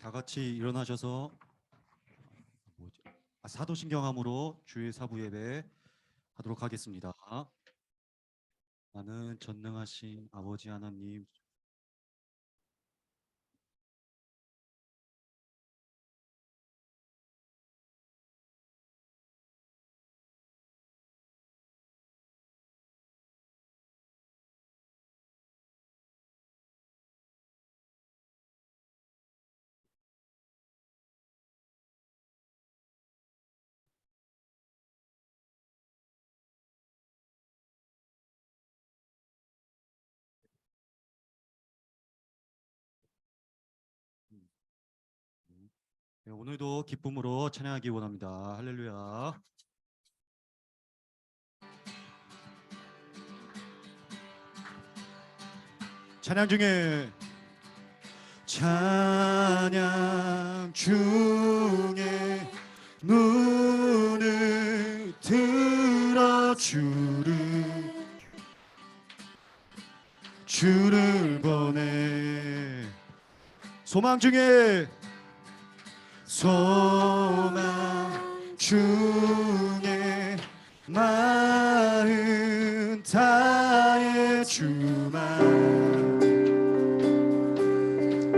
다 같이 일어나셔서 사도신경함으로 주의 사부 예배 하도록 하겠습니다. 나는 전능하신 아버지 하나님, 네, 오늘도 기쁨으로 찬양하기 원합니다. 할렐루야. 찬양 중에 눈을 들어 주를 보내. 소망 중에 마음 다해 주만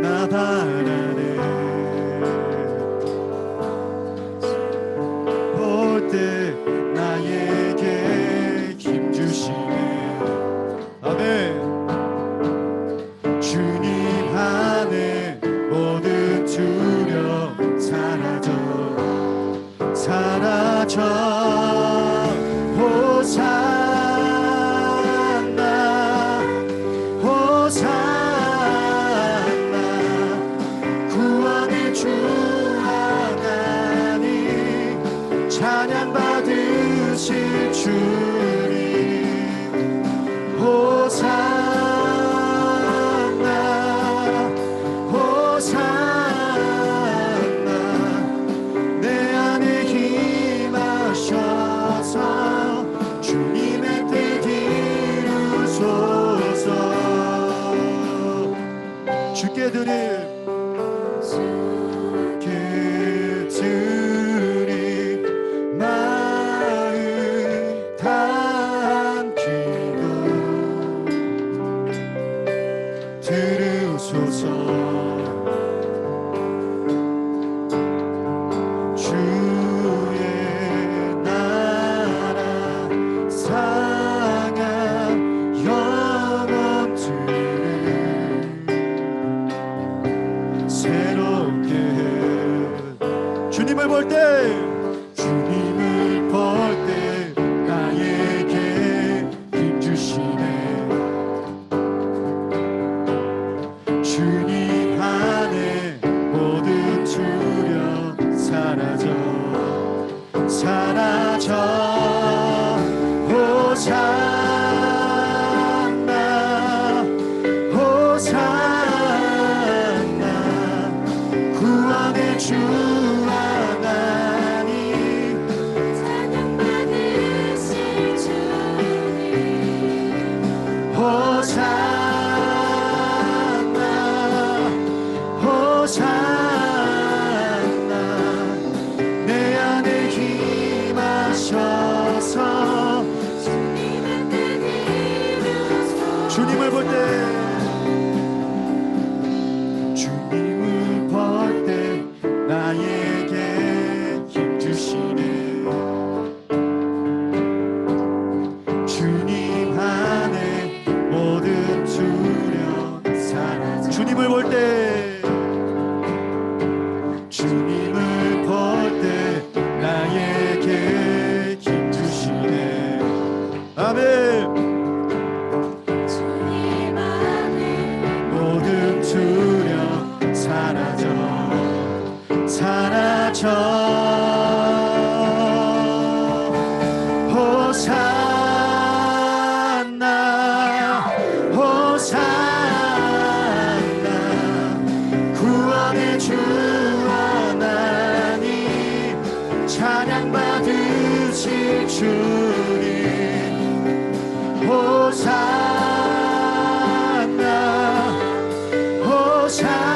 나 바라네. 볼 때 나에게 힘 주시네. 아멘. 주님 안에 모든 두려움 사라져 호산나 호산나 구원의 주 하나님 찬양 받으실 주님 호산나 호산나 내 안에 힘하셔서 주님의 뜻 이루소서. 주께 드릴 마음 담기도 들으소서. 주의 나라 상한 영혼들을 새롭게 해. 주님을 볼 때 나에게 힘 주시네. 주님 안에 모든 두려움 사라져 호산나 호산나 구원의 주 하나님 찬양 받으실 주님 호산나 호산나 내 안에 힘하셔서 주님을 볼 때 나에게 힘 주시네. 주님 안에 모든 두려움 사라져. 주님을 볼 때 나에게 힘 주시네. 아멘. 주님 안에 모든 두려움 사라져 호산나 호산나 구원의 주 하나님 찬양 받으실 주님 호산나 호산나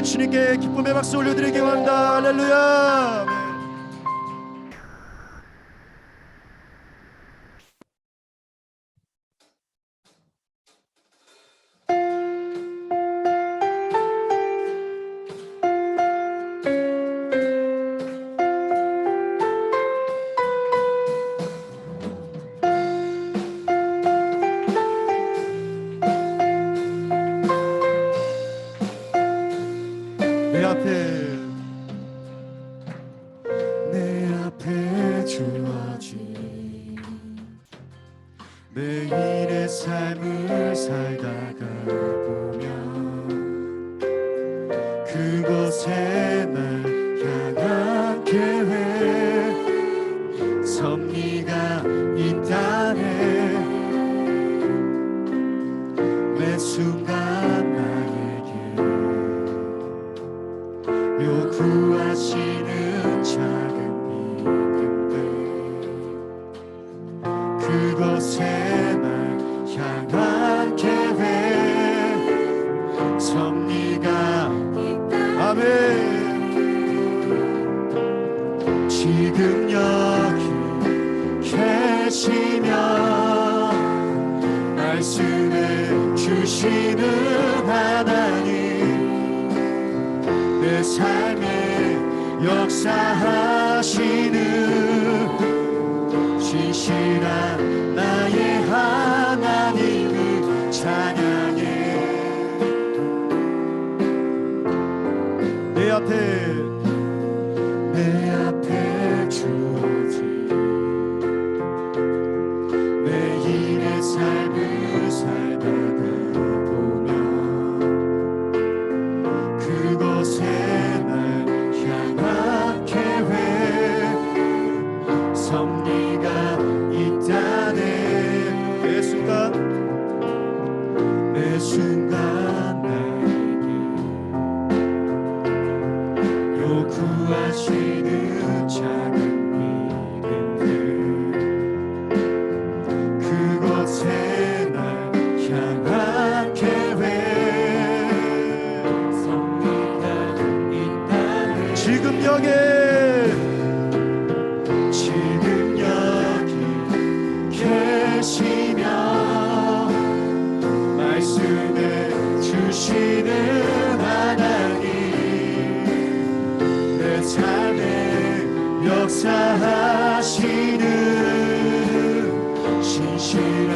주님께 기쁨의 박수 올려드리기 원합니다. 할렐루야. 아멘. 내 앞에 주어진 매일의 삶을 살다가 보면 그곳에 날 향한 계획 섭리가 있다네. 매 순간 나에게 요구하시는 작은 믿음들 그곳에 날 향한 계획 섭리가 아멘. 지금 여기 계시며 말씀해 주시는 하나님 내 삶에 역사하시는 신실한 나의 하나님을 찬양해. 내 앞에 주어진 매일의 삶을 살다가 보면 그곳에 날 향한 계획 섭리가 있다네. 매 순간 나에게 요구하시는 작은 믿음들 그곳에 날 향한 계획 섭리가 있다네. 지금 여기 계시며 말씀해 주시는 하나님 내 삶에 역사하시는 신실한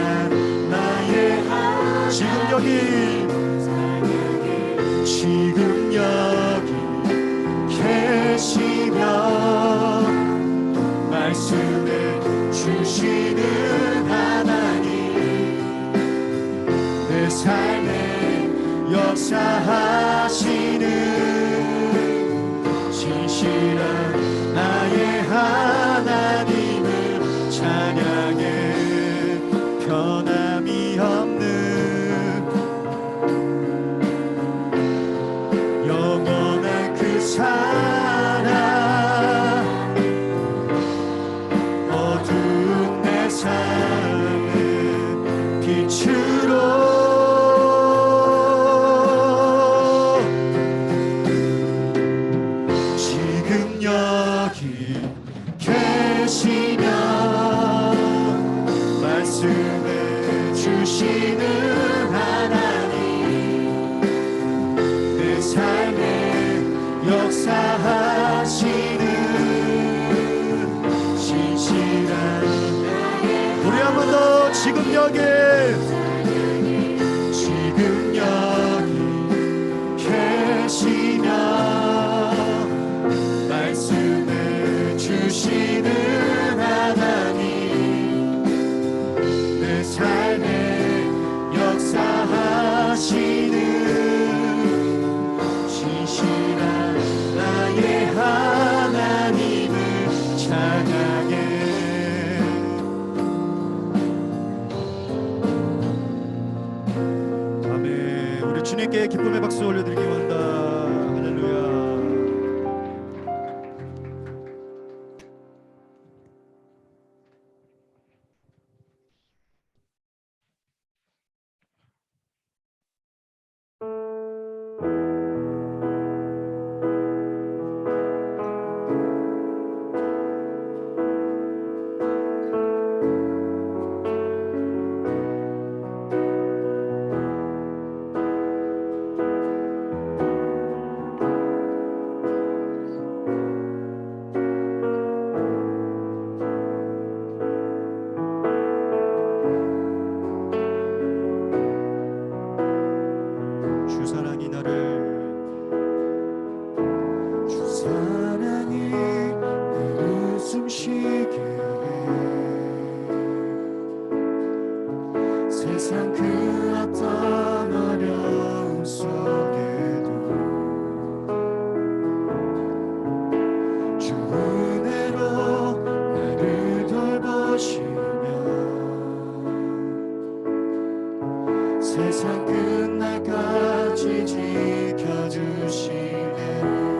나의 지금 여기 계시며 말씀해 주시는 하나님 내 삶에 역사하시는 신실한 나의 하나님을 찬양해. 변함이 없는 영원한 그 사랑 어두운 내 삶의 빛으로 지금 여기 계시며 말씀해 주시는 하나님 내 삶에 역사하시는 신실한 우리 한 번 더 지금 여기 계시며 말씀해 주시는 하나님 내 삶에 역사하시는 신실한 나의 하나님을 찬양해. 아멘. 우리 주님께 기쁨의 박수 올려드리기 원합니다. 할렐루야. 세상 그 어떤 어려움 속에도 주 은혜로 나를 돌보시며 세상 끝날까지 지켜주시네.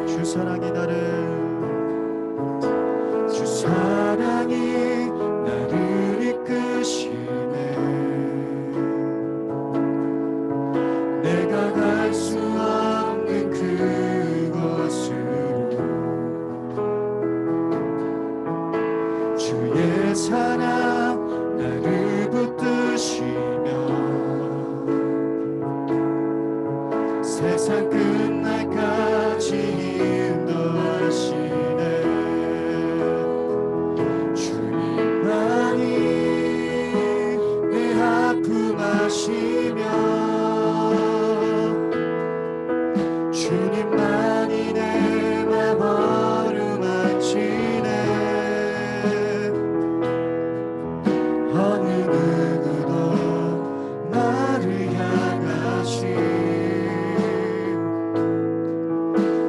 주 사랑이 나를 이끄시네. 내가 갈 수 없는 그곳으로 주의 사랑 나를 붙드시며 세상 끝날까지 인도하시네. 주님만이 내 아픔 아시며 주님만이 내 맘 어루만지네. 어느 누구도 나를 향하시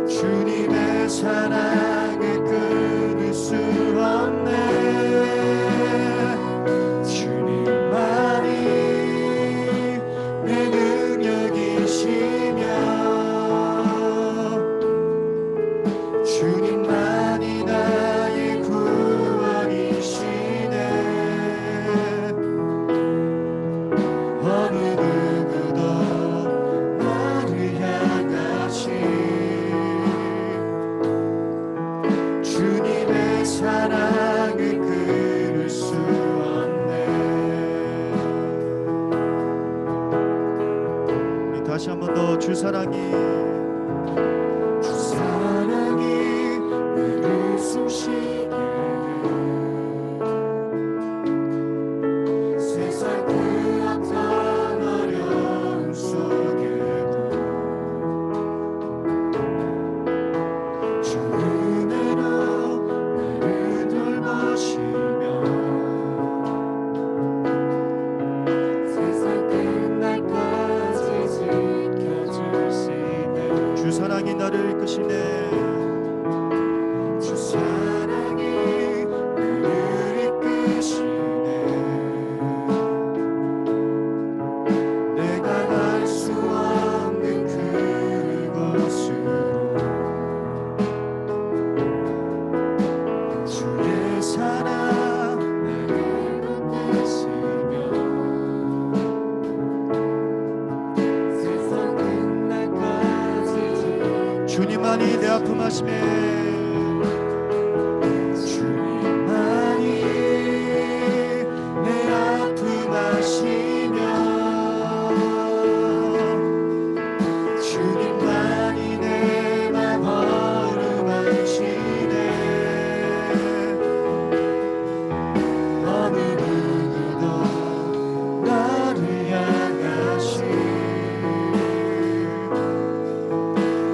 주님의 사랑을 끊을 수 없네. 주님만이 내 능력이시며 주님만이 나의 구원이시네. 어느 누구도 나를 향하시 주님의 사랑을 끊을 수 없네. 우리 다시 한 번 더 주 사랑이 나를 숨쉬게 세상 그 어떤 어려움 속에도 주 은혜로 나를 돌보시며 세상 끝날까지 지켜주시네. 주 사랑이 나를 이끄시네. 주 사랑이 나를 이끄시네. 내가 갈 수 없는 그곳으로 주의 사랑 나를 붙드시며 세상 끝날까지 주님만이 내 아픔 아시네. 주님만이 내 아픔 아시며 주님만이 내 맘 어루만지네. 어느 누구도 나를 향하시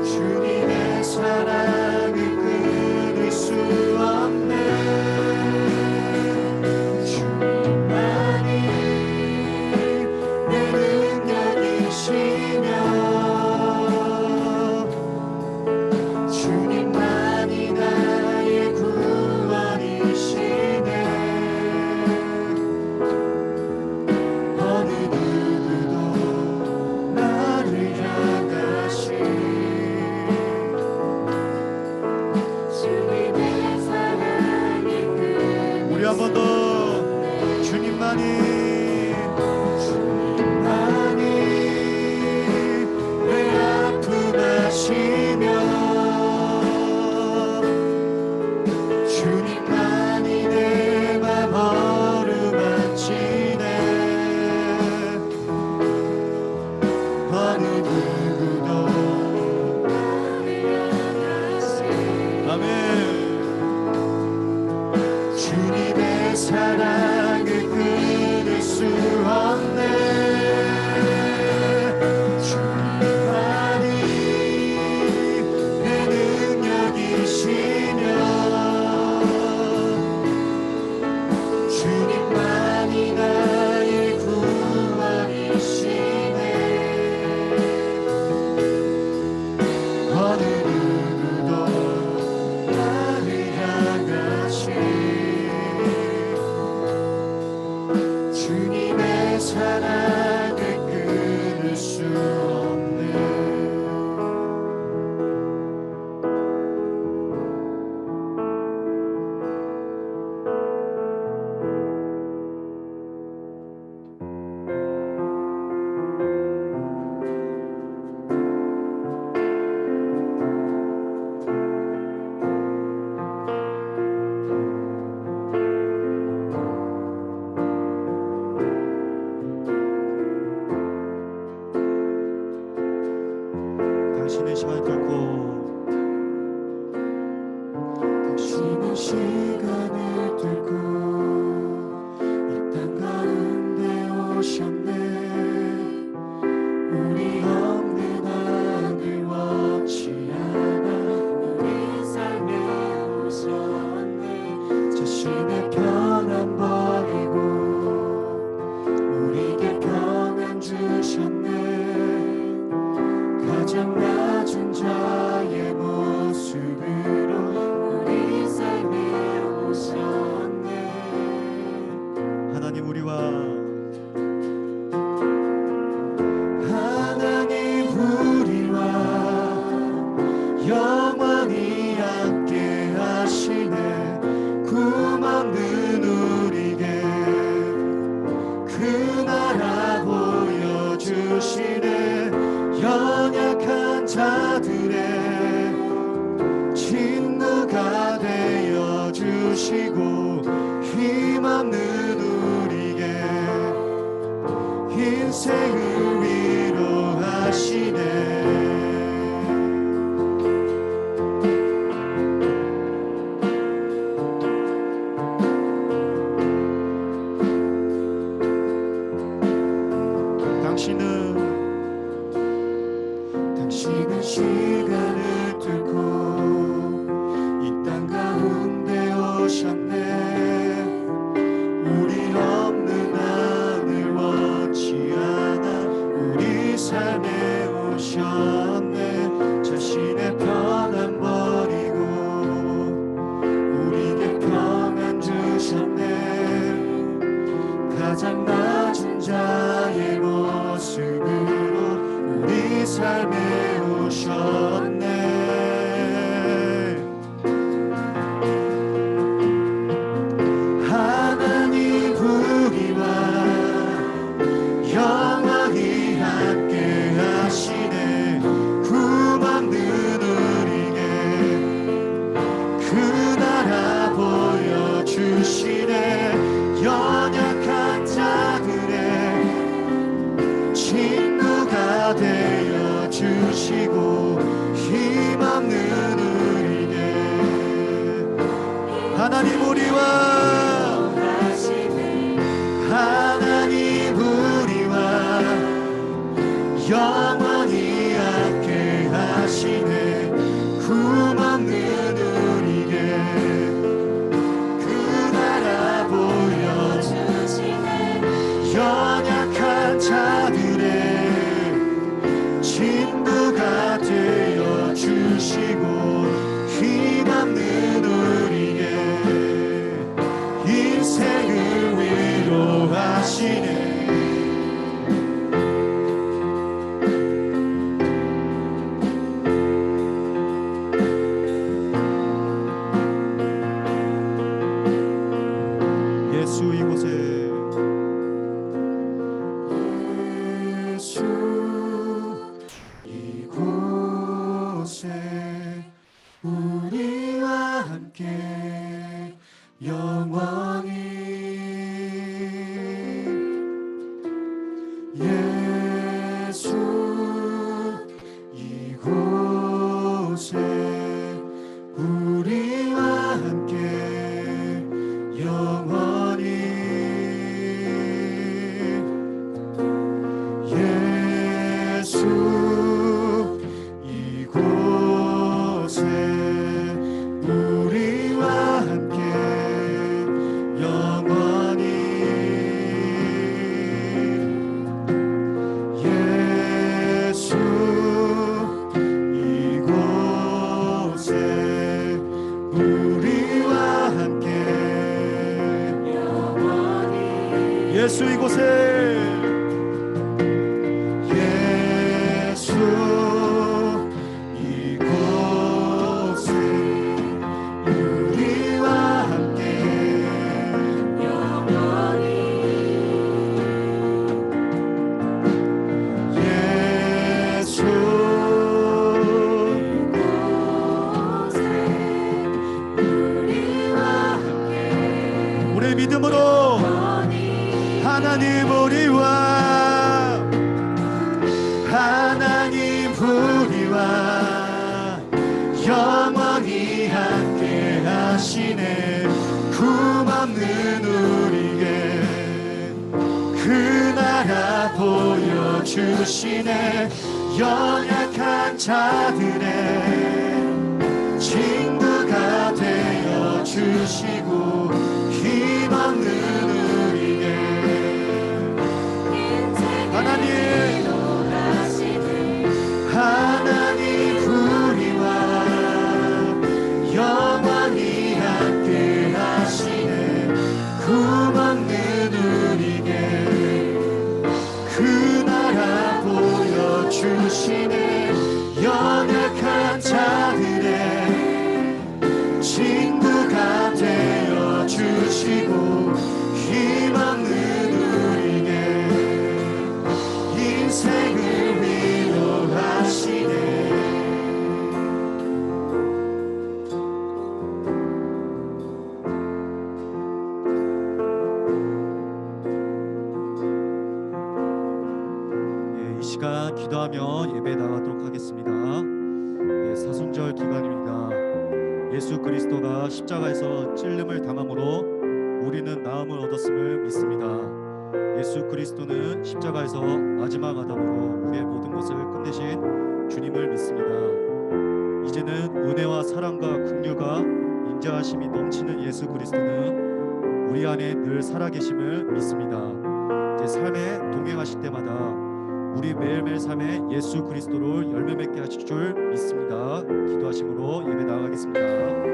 주님의 사랑을 끊을 수 없네. 주님만이 내 능력이시며 주님만이 나의 구원이시네. 어느 누구도 나를 향하시 주님의 사랑이 우리 한 번 더 주님만이 내 아픔 아시며 주님만이 내 맘 어루만지네. 어느 누구도 아멘. 주님의 사랑을 끊을 수 주님의 사랑을 끊을 수 없네. 당신의 시간을 뚫고 당신의 시간을 뚫고 이 땅 가운데 오셨네. 우리 없는 하늘과 지하나 우리 삶에 오셨네. 자신의 평안 버리고 우리에게 평안 주셨네. 가장 낮은 자의 모습으로 우리 삶에 오셨네. 하나님 우리와 영원히 함께 하시네. 구멍는 우리에게 그 나라 보여주시네. 연약한 자들의 진노가 되어 주시고 힘없는 우리에게 인생을 위로하시네. 당신은 시간을 뚫고 이 땅 가운데 오셨네. 우리 없는 하늘 원치 않아 우리 삶에 오셨네. 자신의 평안 버리고 우리에게 평안 주셨네. 가장 낮은 자의 모습으로 우리 삶에 오셨네. 하나님 우리와 영원히 함께 하시네. 구원은 우리에게 그 나라 보여주시네. 연약한 자들의 친구가 되어 주시고 힘없는 우리에게 하나님 우리와 영원히 함께 하시네. 구원은 우리에게 그 나라 보여주시네. 연약한 자들의 친구가 되어 주시고 힘없는 우리에게 인생을 위로하시네. 예수 이곳에 우리와 함께 영원히 이곳에 예수 이곳에 우리와 함께 영원히 예수 이곳에 우리와 함께 우리 믿음으로 영원히 하나님 우리와 영원히 함께 하시네. 꿈없는 우리에게 그 나라 보여주시네. 연약한 자들의 친구가 되어 주시고 힘없는 우리에게 하나님 우리와 영원히 함께 하시네. 꿈없는 우리에게 그 나라 보여주시네. 연약한 자들의 친구가 되어 주시고 힘없는 우리에게 인생을 위로하시네. 이 시간 기도하며 예배 나가도록 하겠습니다. 사순절 기간입니다. 예수 그리스도가 십자가에서 찔림을 당함으로 우리는 나음을 얻었음을 믿습니다. 예수 그리스도는 십자가에서 마지막 아담으로 우리의 모든 것을 끝내신 주님을 믿습니다. 이제는 은혜와 사랑과 긍휼과 인자하심이 넘치는 예수 그리스도는 우리 안에 늘 살아계심을 믿습니다. 제 삶에 동행하실 때마다 우리 매일매일 삶에 예수 그리스도를 열매 맺게 하실 줄 믿습니다. 기도하심으로 예배 나가겠습니다.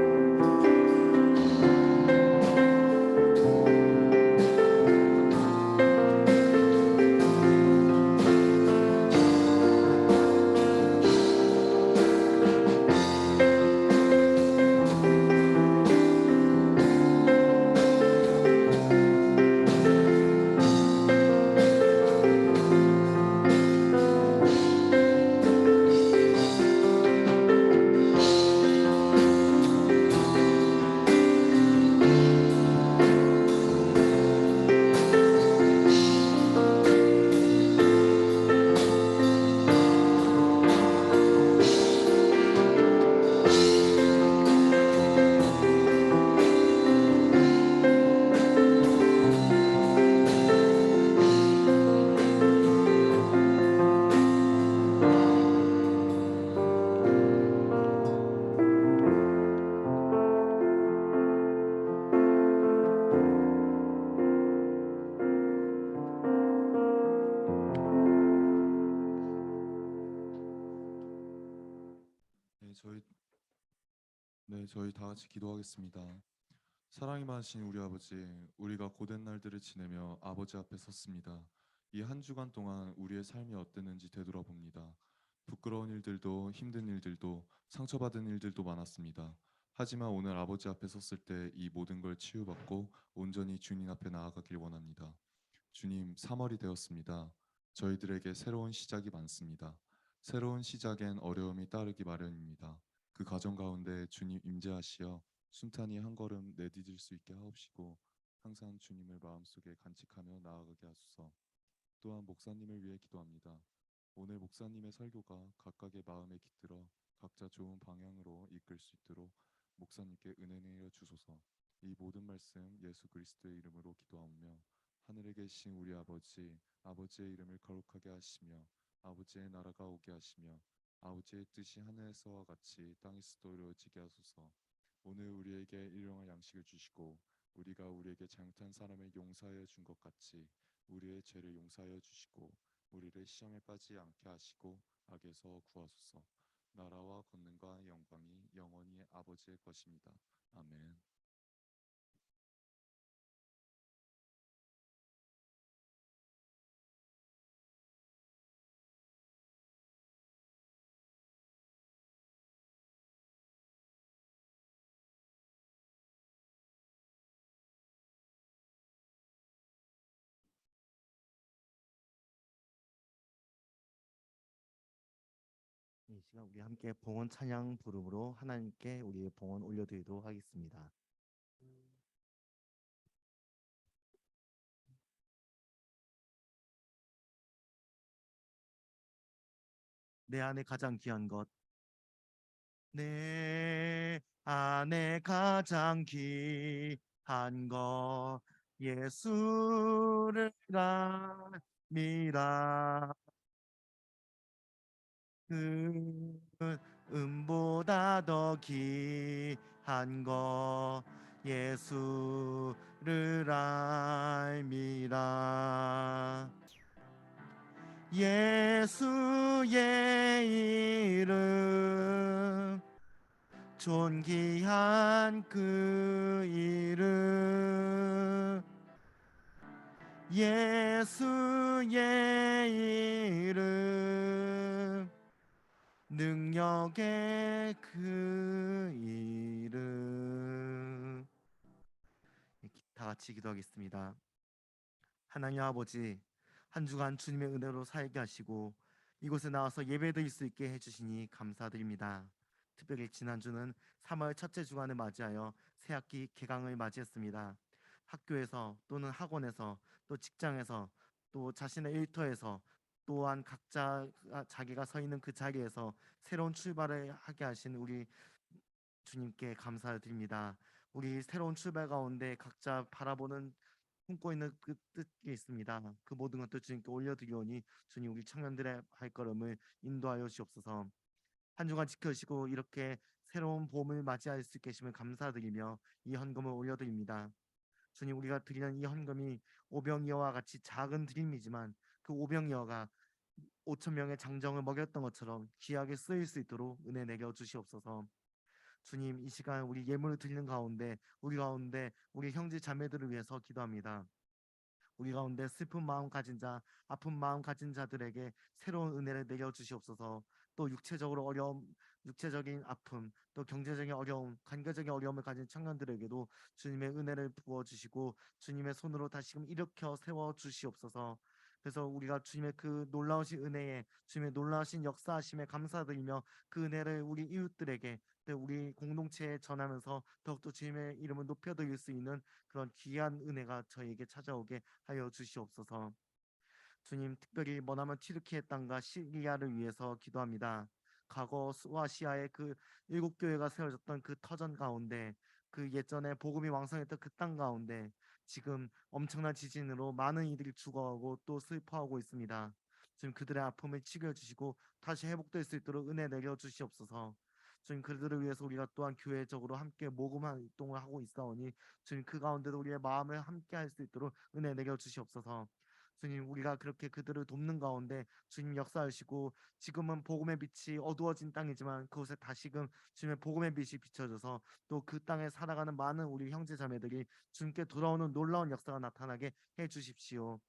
저희 다 같이 기도하겠습니다. 사랑이 많으신 우리 아버지, 우리가 고된 날들을 지내며 아버지 앞에 섰습니다. 이 한 주간 동안 우리의 삶이 어땠는지 되돌아봅니다. 부끄러운 일들도 힘든 일들도 상처받은 일들도 많았습니다. 하지만 오늘 아버지 앞에 섰을 때 이 모든 걸 치유받고 온전히 주님 앞에 나아가길 원합니다. 주님, 3월이 되었습니다. 저희들에게 새로운 시작이 많습니다. 새로운 시작엔 어려움이 따르기 마련입니다. 그 과정 가운데 주님 임재하시어 순탄히 한 걸음 내디딜 수 있게 하옵시고 항상 주님을 마음속에 간직하며 나아가게 하소서. 또한 목사님을 위해 기도합니다. 오늘 목사님의 설교가 각각의 마음에 깃들어 각자 좋은 방향으로 이끌 수 있도록 목사님께 은혜 내려 주소서. 이 모든 말씀 예수 그리스도의 이름으로 기도하며 하늘에 계신 우리 아버지, 아버지의 이름을 거룩하게 하시며 아버지의 나라가 오게 하시며 아버지의 뜻이 하늘에서와 같이 땅에서도 이루어지게 하소서. 오늘 우리에게 일용할 양식을 주시고 우리가 우리에게 잘못한 사람을 용서하여 준 것 같이 우리의 죄를 용서하여 주시고 우리를 시험에 빠지지 않게 하시고 악에서 구하소서. 나라와 권능과 영광이 영원히 아버지의 것입니다. 아멘. 시간 우리 함께 봉헌 찬양 부름으로 하나님께 우리의 봉헌 올려드리도록 하겠습니다. 내 안에 가장 귀한 것, 내 안에 가장 귀한 것, 예수를 감이라. 그 은보다 더 귀한 것 예수를 알미라. 예수의 이름 존귀한 그 이름 예수의 이름 능력의 그 이름. 다 같이 기도하겠습니다. 하나님 아버지, 한 주간 주님의 은혜로 살게 하시고 이곳에 나와서 예배드릴 수 있게 해주시니 감사드립니다. 특별히 지난주는 3월 첫째 주간을 맞이하여 새학기 개강을 맞이했습니다. 학교에서 또는 학원에서 또 직장에서 또 자신의 일터에서 또한 각자 자기가 서 있는 그 자리에서 새로운 출발을 하게 하신 우리 주님께 감사드립니다. 우리 새로운 출발 가운데 각자 바라보는 품고 있는 그 뜻이 있습니다. 그 모든 것들 주님께 올려드리오니 주님 우리 청년들의 발걸음을 인도하여 주옵소서. 한 주간 지켜주시고 이렇게 새로운 봄을 맞이할 수 있게 하심을 감사드리며 이 헌금을 올려드립니다. 주님 우리가 드리는 이 헌금이 오병이어와 같이 작은 드림이지만 그 오병이어가 5천 명의 장정을 먹였던 것처럼 귀하게 쓰일 수 있도록 은혜 내려 주시옵소서. 주님 이 시간 우리 예물을 드리는 가운데 우리 가운데 우리 형제 자매들을 위해서 기도합니다. 우리 가운데 슬픈 마음 가진 자, 아픈 마음 가진 자들에게 새로운 은혜를 내려 주시옵소서. 또 육체적으로 어려움, 육체적인 아픔, 또 경제적인 어려움, 관계적인 어려움을 가진 청년들에게도 주님의 은혜를 부어 주시고 주님의 손으로 다시금 일으켜 세워 주시옵소서. 그래서 우리가 주님의 그 놀라우신 은혜에 주님의 놀라우신 역사하심에 감사드리며 그 은혜를 우리 이웃들에게 또 우리 공동체에 전하면서 더욱더 주님의 이름을 높여드릴 수 있는 그런 귀한 은혜가 저희에게 찾아오게 하여 주시옵소서. 주님 특별히 머나먼 튀르키예 땅과 시리아를 위해서 기도합니다. 과거 수아시아의 그 일곱 교회가 세워졌던 그 터전 가운데 그 예전에 복음이 왕성했던 그 땅 가운데 지금 엄청난 지진으로 많은 이들이 죽어가고 또 슬퍼하고 있습니다. 지금 그들의 아픔을 치료해 주시고 다시 회복될 수 있도록 은혜 내려 주시옵소서. 주님 그들을 위해서 우리가 또한 교회적으로 함께 모금 활동을 하고 있사오니 주님 그 가운데도 우리의 마음을 함께 할 수 있도록 은혜 내려 주시옵소서. 주님 우리가 그렇게 그들을 돕는 가운데 주님 역사하시고 지금은 복음의 빛이 어두워진 땅이지만 그곳에 다시금 주님의 복음의 빛이 비춰져서 또 그 땅에 살아가는 많은 우리 형제 자매들이 주님께 돌아오는 놀라운 역사가 나타나게 해 주십시오.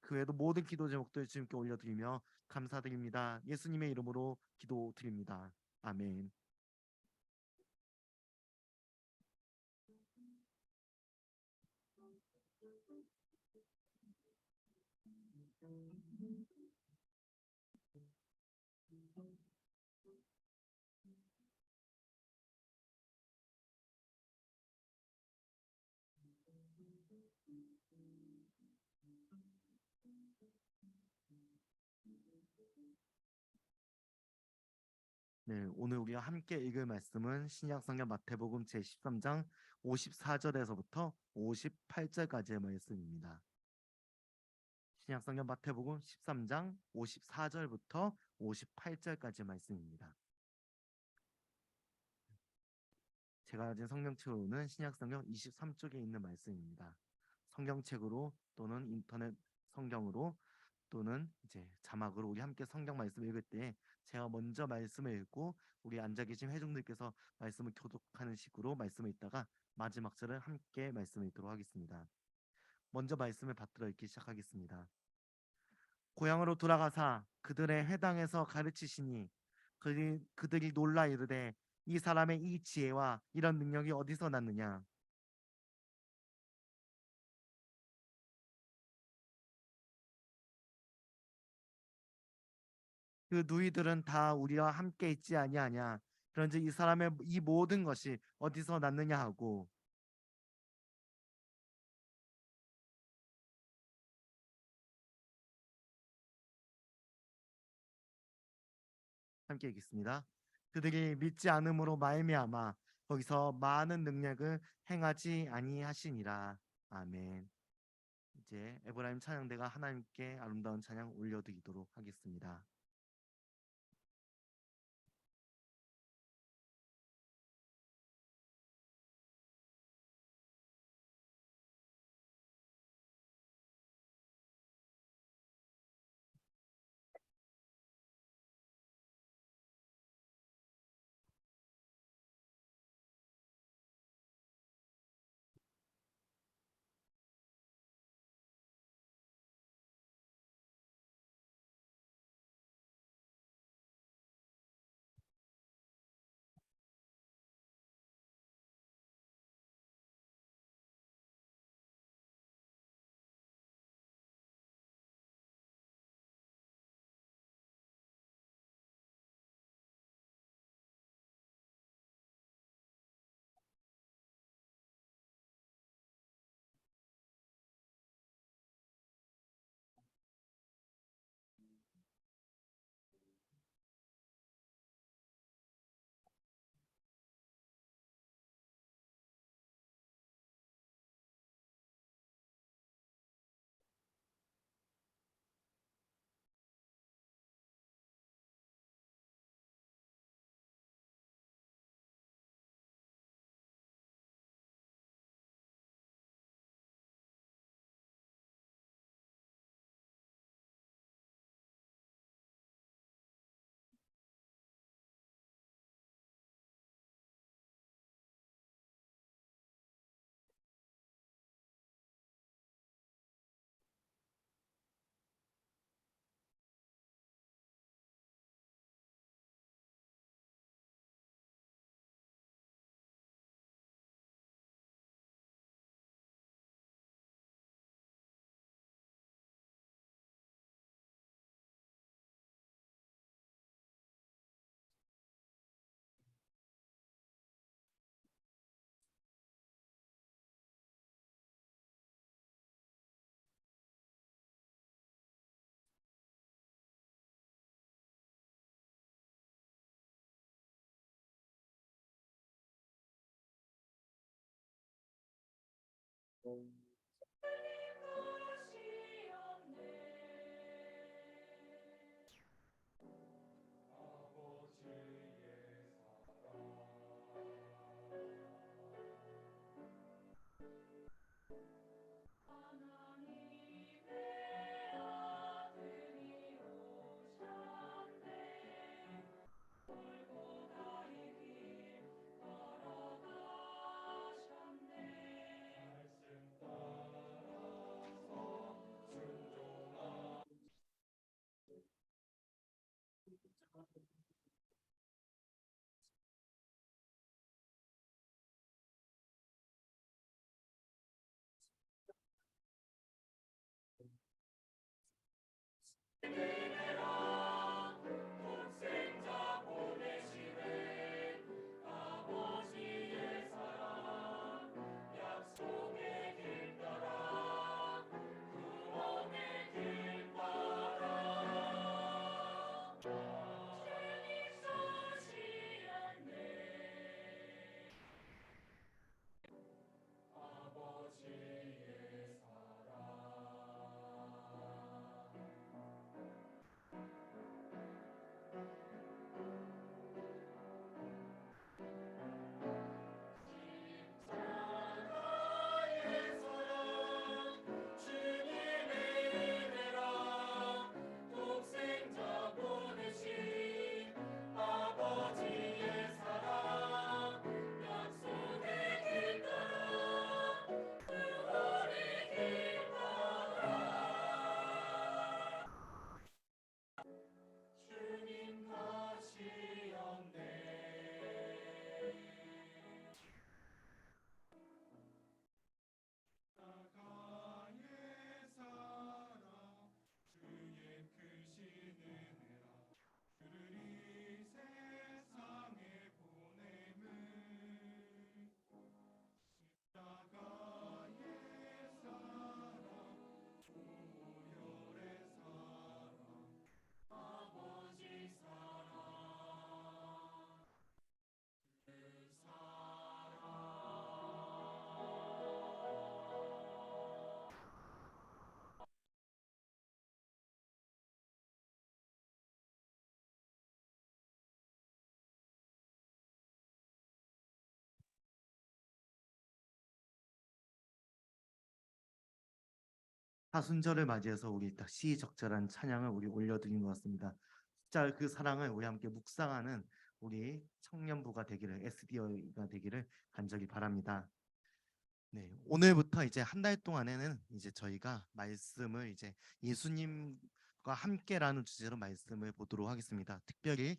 그 외에도 모든 기도 제목들 주님께 올려드리며 감사드립니다. 예수님의 이름으로 기도드립니다. 아멘. 네, 오늘 우리가 함께 읽을 말씀은 신약성경 마태복음 제13장 54절에서부터 58절까지의 말씀입니다. 신약성경 마태복음 13장 54절부터 58절까지의 말씀입니다. 제가 가진 성경책으로는 신약성경 23쪽에 있는 말씀입니다. 성경책으로 또는 인터넷 성경으로 또는 이제 자막으로 우리 함께 성경 말씀 읽을 때 제가 먼저 말씀을 읽고 우리 앉아 계신 회중들께서 말씀을 교독하는 식으로 말씀을 읽다가 마지막 절을 함께 말씀을 읽도록 하겠습니다. 먼저 말씀을 받들어 읽기 시작하겠습니다. 고향으로 돌아가사 그들의 회당에서 가르치시니 그들이 놀라 이르되 이 사람의 이 지혜와 이런 능력이 어디서 났느냐. 그 누이들은 다 우리와 함께 있지 아니하냐. 그런즉 이 사람의 이 모든 것이 어디서 났느냐 하고 함께 읽겠습니다. 그들이 믿지 않음으로 말미암아 거기서 많은 능력을 행하지 아니하시니라. 아멘. 이제 에브라임 찬양대가 하나님께 아름다운 찬양 올려드리도록 하겠습니다. 사순절을 맞이해서 우리 딱 시적절한 찬양을 우리 올려드린 것 같습니다. 자, 그 사랑을 우리 함께 묵상하는 우리 청년부가 되기를, SD가 되기를 간절히 바랍니다. 네, 오늘부터 이제 한 달 동안에는 이제 저희가 말씀을 이제 예수님과 함께라는 주제로 말씀을 보도록 하겠습니다. 특별히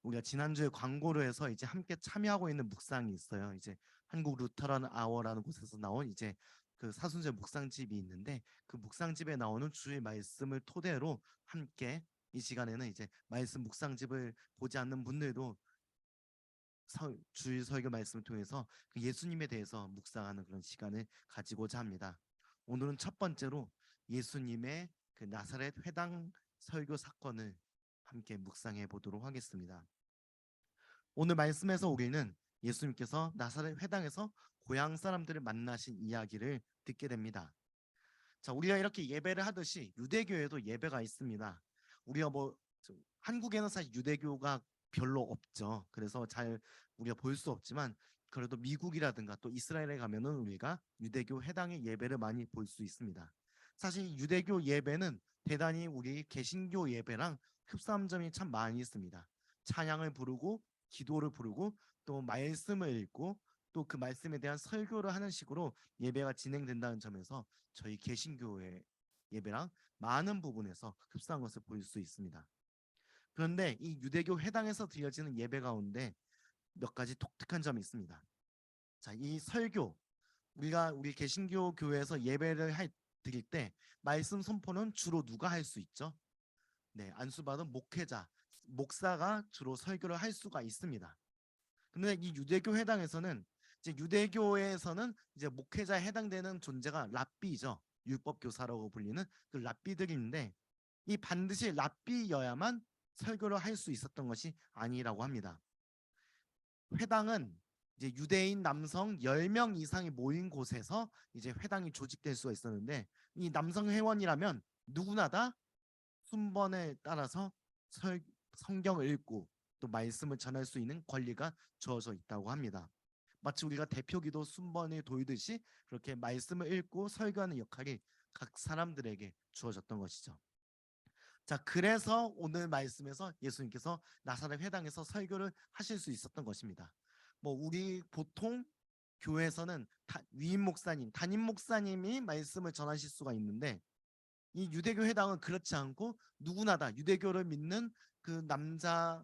우리가 지난주에 광고를 해서 이제 함께 참여하고 있는 묵상이 있어요. 이제 한국 루터란 아워라는 곳에서 나온 이제 그 사순절 묵상집이 있는데, 그 묵상집에 나오는 주의 말씀을 토대로 함께 이 시간에는 이제 말씀 묵상집을 보지 않는 분들도 주일 설교 말씀을 통해서 그 예수님에 대해서 묵상하는 그런 시간을 가지고자 합니다. 오늘은 첫 번째로 예수님의 그 나사렛 회당 설교 사건을 함께 묵상해 보도록 하겠습니다. 오늘 말씀에서 우리는 예수님께서 나사렛 회당에서 고향 사람들을 만나신 이야기를 듣게 됩니다. 자, 우리가 이렇게 예배를 하듯이 유대교에도 예배가 있습니다. 우리가 한국에는 사실 유대교가 별로 없죠. 그래서 잘 우리가 볼 수 없지만, 그래도 미국이라든가 또 이스라엘에 가면은 우리가 유대교 회당의 예배를 많이 볼 수 있습니다. 사실 유대교 예배는 대단히 우리 개신교 예배랑 흡사한 점이 참 많이 있습니다. 찬양을 부르고 기도를 부르고 또 말씀을 읽고 또 그 말씀에 대한 설교를 하는 식으로 예배가 진행된다는 점에서 저희 개신교의 예배랑 많은 부분에서 흡사한 것을 볼 수 있습니다. 그런데 이 유대교 회당에서 드려지는 예배 가운데 몇 가지 독특한 점이 있습니다. 자, 이 설교, 우리 개신교 교회에서 예배를 드릴 때 말씀 선포는 주로 누가 할 수 있죠? 네, 안수받은 목회자, 목사가 주로 설교를 할 수가 있습니다. 그런데 이 유대교 회당에서는 이제 유대교에서는 이제 목회자에 해당되는 존재가 랍비죠. 율법 교사라고 불리는 그 랍비들인데, 이 반드시 랍비여야만 설교를 할 수 있었던 것이 아니라고 합니다. 회당은 이제 유대인 남성 10명 이상이 모인 곳에서 이제 회당이 조직될 수가 있었는데, 이 남성 회원이라면 누구나 다 순번에 따라서 성경을 읽고 또 말씀을 전할 수 있는 권리가 주어져 있다고 합니다. 마치 우리가 대표기도 순번에 도이듯이 그렇게 말씀을 읽고 설교하는 역할이 각 사람들에게 주어졌던 것이죠. 자, 그래서 오늘 말씀에서 예수님께서 나사렛 회당에서 설교를 하실 수 있었던 것입니다. 우리 보통 교회에서는 위임 목사님, 담임 목사님이 말씀을 전하실 수가 있는데, 이 유대교 회당은 그렇지 않고 누구나 다 유대교를 믿는 그 남자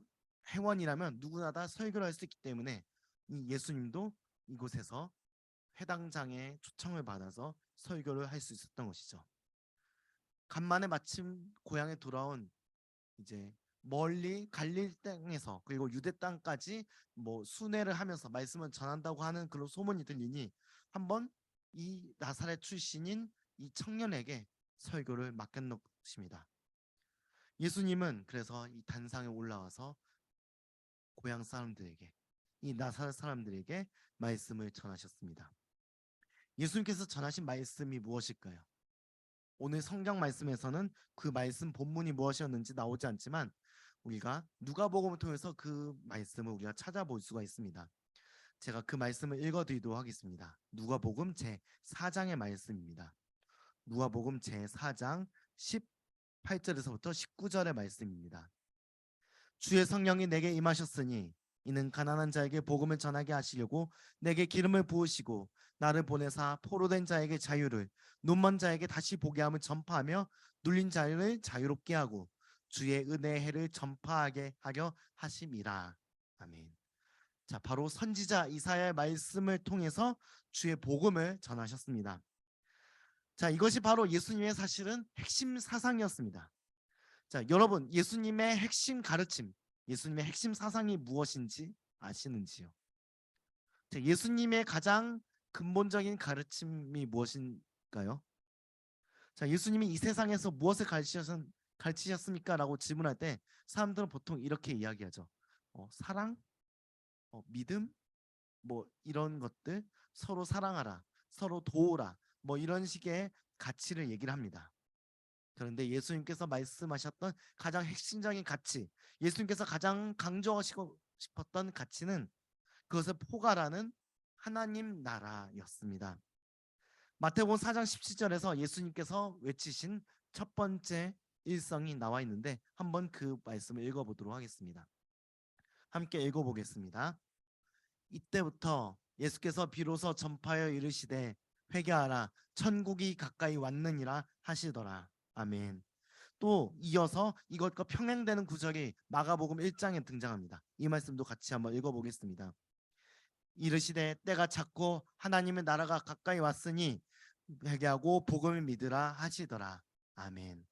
회원이라면 누구나 다 설교를 할 수 있기 때문에 이 예수님도 이곳에서 회당장의 초청을 받아서 설교를 할 수 있었던 것이죠. 간만에 마침 고향에 돌아온 이제 멀리 갈릴 땅에서 그리고 유대 땅까지 순회를 하면서 말씀을 전한다고 하는 그런 소문이 들리니 한번 이 나사렛 출신인 이 청년에게 설교를 맡겨놓습니다. 예수님은 그래서 이 단상에 올라와서 고향 사람들에게, 이 나사렛 사람들에게 말씀을 전하셨습니다. 예수님께서 전하신 말씀이 무엇일까요? 오늘 성경 말씀에서는 그 말씀 본문이 무엇이었는지 나오지 않지만 우리가 누가복음을 통해서 그 말씀을 우리가 찾아볼 수가 있습니다. 제가 그 말씀을 읽어드리도록 하겠습니다. 누가복음 제4장의 말씀입니다. 누가복음 제4장 18절에서부터 19절의 말씀입니다. 주의 성령이 내게 임하셨으니 이는 가난한 자에게 복음을 전하게 하시려고 내게 기름을 부으시고 나를 보내사 포로된 자에게 자유를, 눈먼 자에게 다시 보게 함을 전파하며 눌린 자를 자유롭게 하고 주의 은혜의 해를 전파하게 하려 하심이라. 아멘. 자, 바로 선지자 이사야의 말씀을 통해서 주의 복음을 전하셨습니다. 자, 이것이 바로 예수님의 사실은 핵심 사상이었습니다. 자, 여러분, 예수님의 핵심 가르침, 예수님의 핵심 사상이 무엇인지 아시는지요? 자, 예수님의 가장 근본적인 가르침이 무엇인가요? 자, 예수님이 이 세상에서 무엇을 가르치셨습니까? 라고 질문할 때 사람들은 보통 이렇게 이야기하죠. 사랑, 믿음, 이런 것들, 서로 사랑하라, 서로 도우라, 이런 식의 가치를 얘기를 합니다. 그런데 예수님께서 말씀하셨던 가장 핵심적인 가치, 예수님께서 가장 강조하시고 싶었던 가치는 그것을 포괄하는 하나님 나라였습니다. 마태복음 4장 17절에서 예수님께서 외치신 첫 번째 일성이 나와 있는데 한번 그 말씀을 읽어보도록 하겠습니다. 함께 읽어보겠습니다. 이때부터 예수께서 비로소 전파하여 이르시되 회개하라 천국이 가까이 왔느니라 하시더라. 아멘. 또 이어서 이것과 평행되는 구절이 마가복음 1장에 등장합니다. 이 말씀도 같이 한번 읽어보겠습니다. 이르시되 때가 찼고 하나님의 나라가 가까이 왔으니 회개하고 복음을 믿으라 하시더라. 아멘.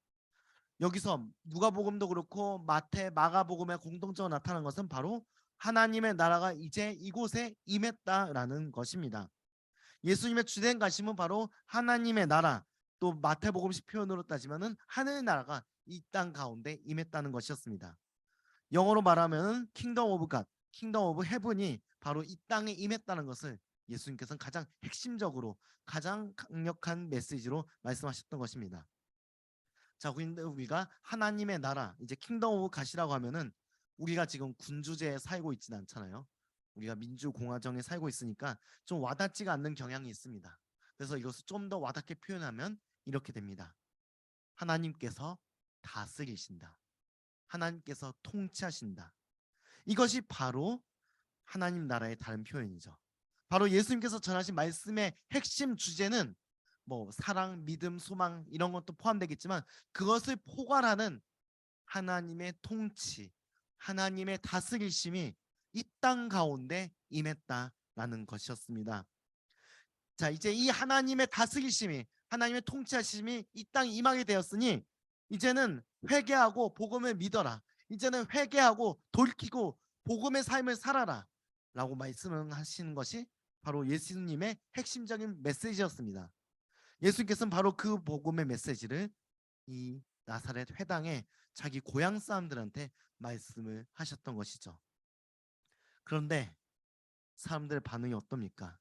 여기서 누가복음도 그렇고 마태, 마가복음의 공통적으로 나타난 것은 바로 하나님의 나라가 이제 이곳에 임했다라는 것입니다. 예수님의 주된 가심은 바로 하나님의 나라, 또 마태복음식 표현으로 따지면은 하늘의 나라가 이 땅 가운데 임했다는 것이었습니다. 영어로 말하면 킹덤 오브 갓, 킹덤 오브 헤븐이 바로 이 땅에 임했다는 것을 예수님께서는 가장 핵심적으로 가장 강력한 메시지로 말씀하셨던 것입니다. 자, 근데 우리가 하나님의 나라, 이제 킹덤 오브 갓이라고 하면은 우리가 지금 군주제에 살고 있지는 않잖아요. 우리가 민주공화정에 살고 있으니까 좀 와닿지가 않는 경향이 있습니다. 그래서 이것을 좀 더 와닿게 표현하면 이렇게 됩니다. 하나님께서 다스리신다. 하나님께서 통치하신다. 이것이 바로 하나님 나라의 다른 표현이죠. 바로 예수님께서 전하신 말씀의 핵심 주제는 뭐 사랑, 믿음, 소망 이런 것도 포함되겠지만 그것을 포괄하는 하나님의 통치, 하나님의 다스리심이 이 땅 가운데 임했다라는 것이었습니다. 자, 이제 이 하나님의 다스리심이, 하나님의 통치하심이 이 땅에 임하게 되었으니 이제는 회개하고 복음을 믿어라. 이제는 회개하고 돌이키고 복음의 삶을 살아라 라고 말씀을 하시는 것이 바로 예수님의 핵심적인 메시지였습니다. 예수님께서는 바로 그 복음의 메시지를 이 나사렛 회당에 자기 고향 사람들한테 말씀을 하셨던 것이죠. 그런데 사람들의 반응이 어떻습니까?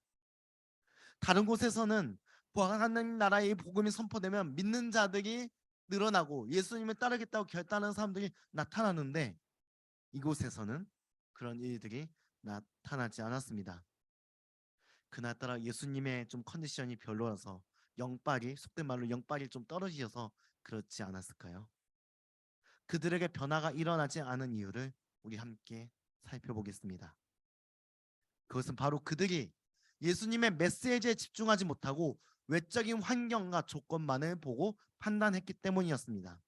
다른 곳에서는 하나님 나라의 복음이 선포되면 믿는 자들이 늘어나고 예수님을 따르겠다고 결단하는 사람들이 나타나는데 이곳에서는 그런 일들이 나타나지 않았습니다. 그날따라 예수님의 좀 컨디션이 별로라서 영빨이, 속된 말로 영빨이 좀 떨어지셔서 그렇지 않았을까요? 그들에게 변화가 일어나지 않은 이유를 우리 함께 살펴보겠습니다. 그것은 바로 그들이 예수님의 메시지에 집중하지 못하고 외적인 환경과 조건만을 보고 판단했기 때문이었습니다.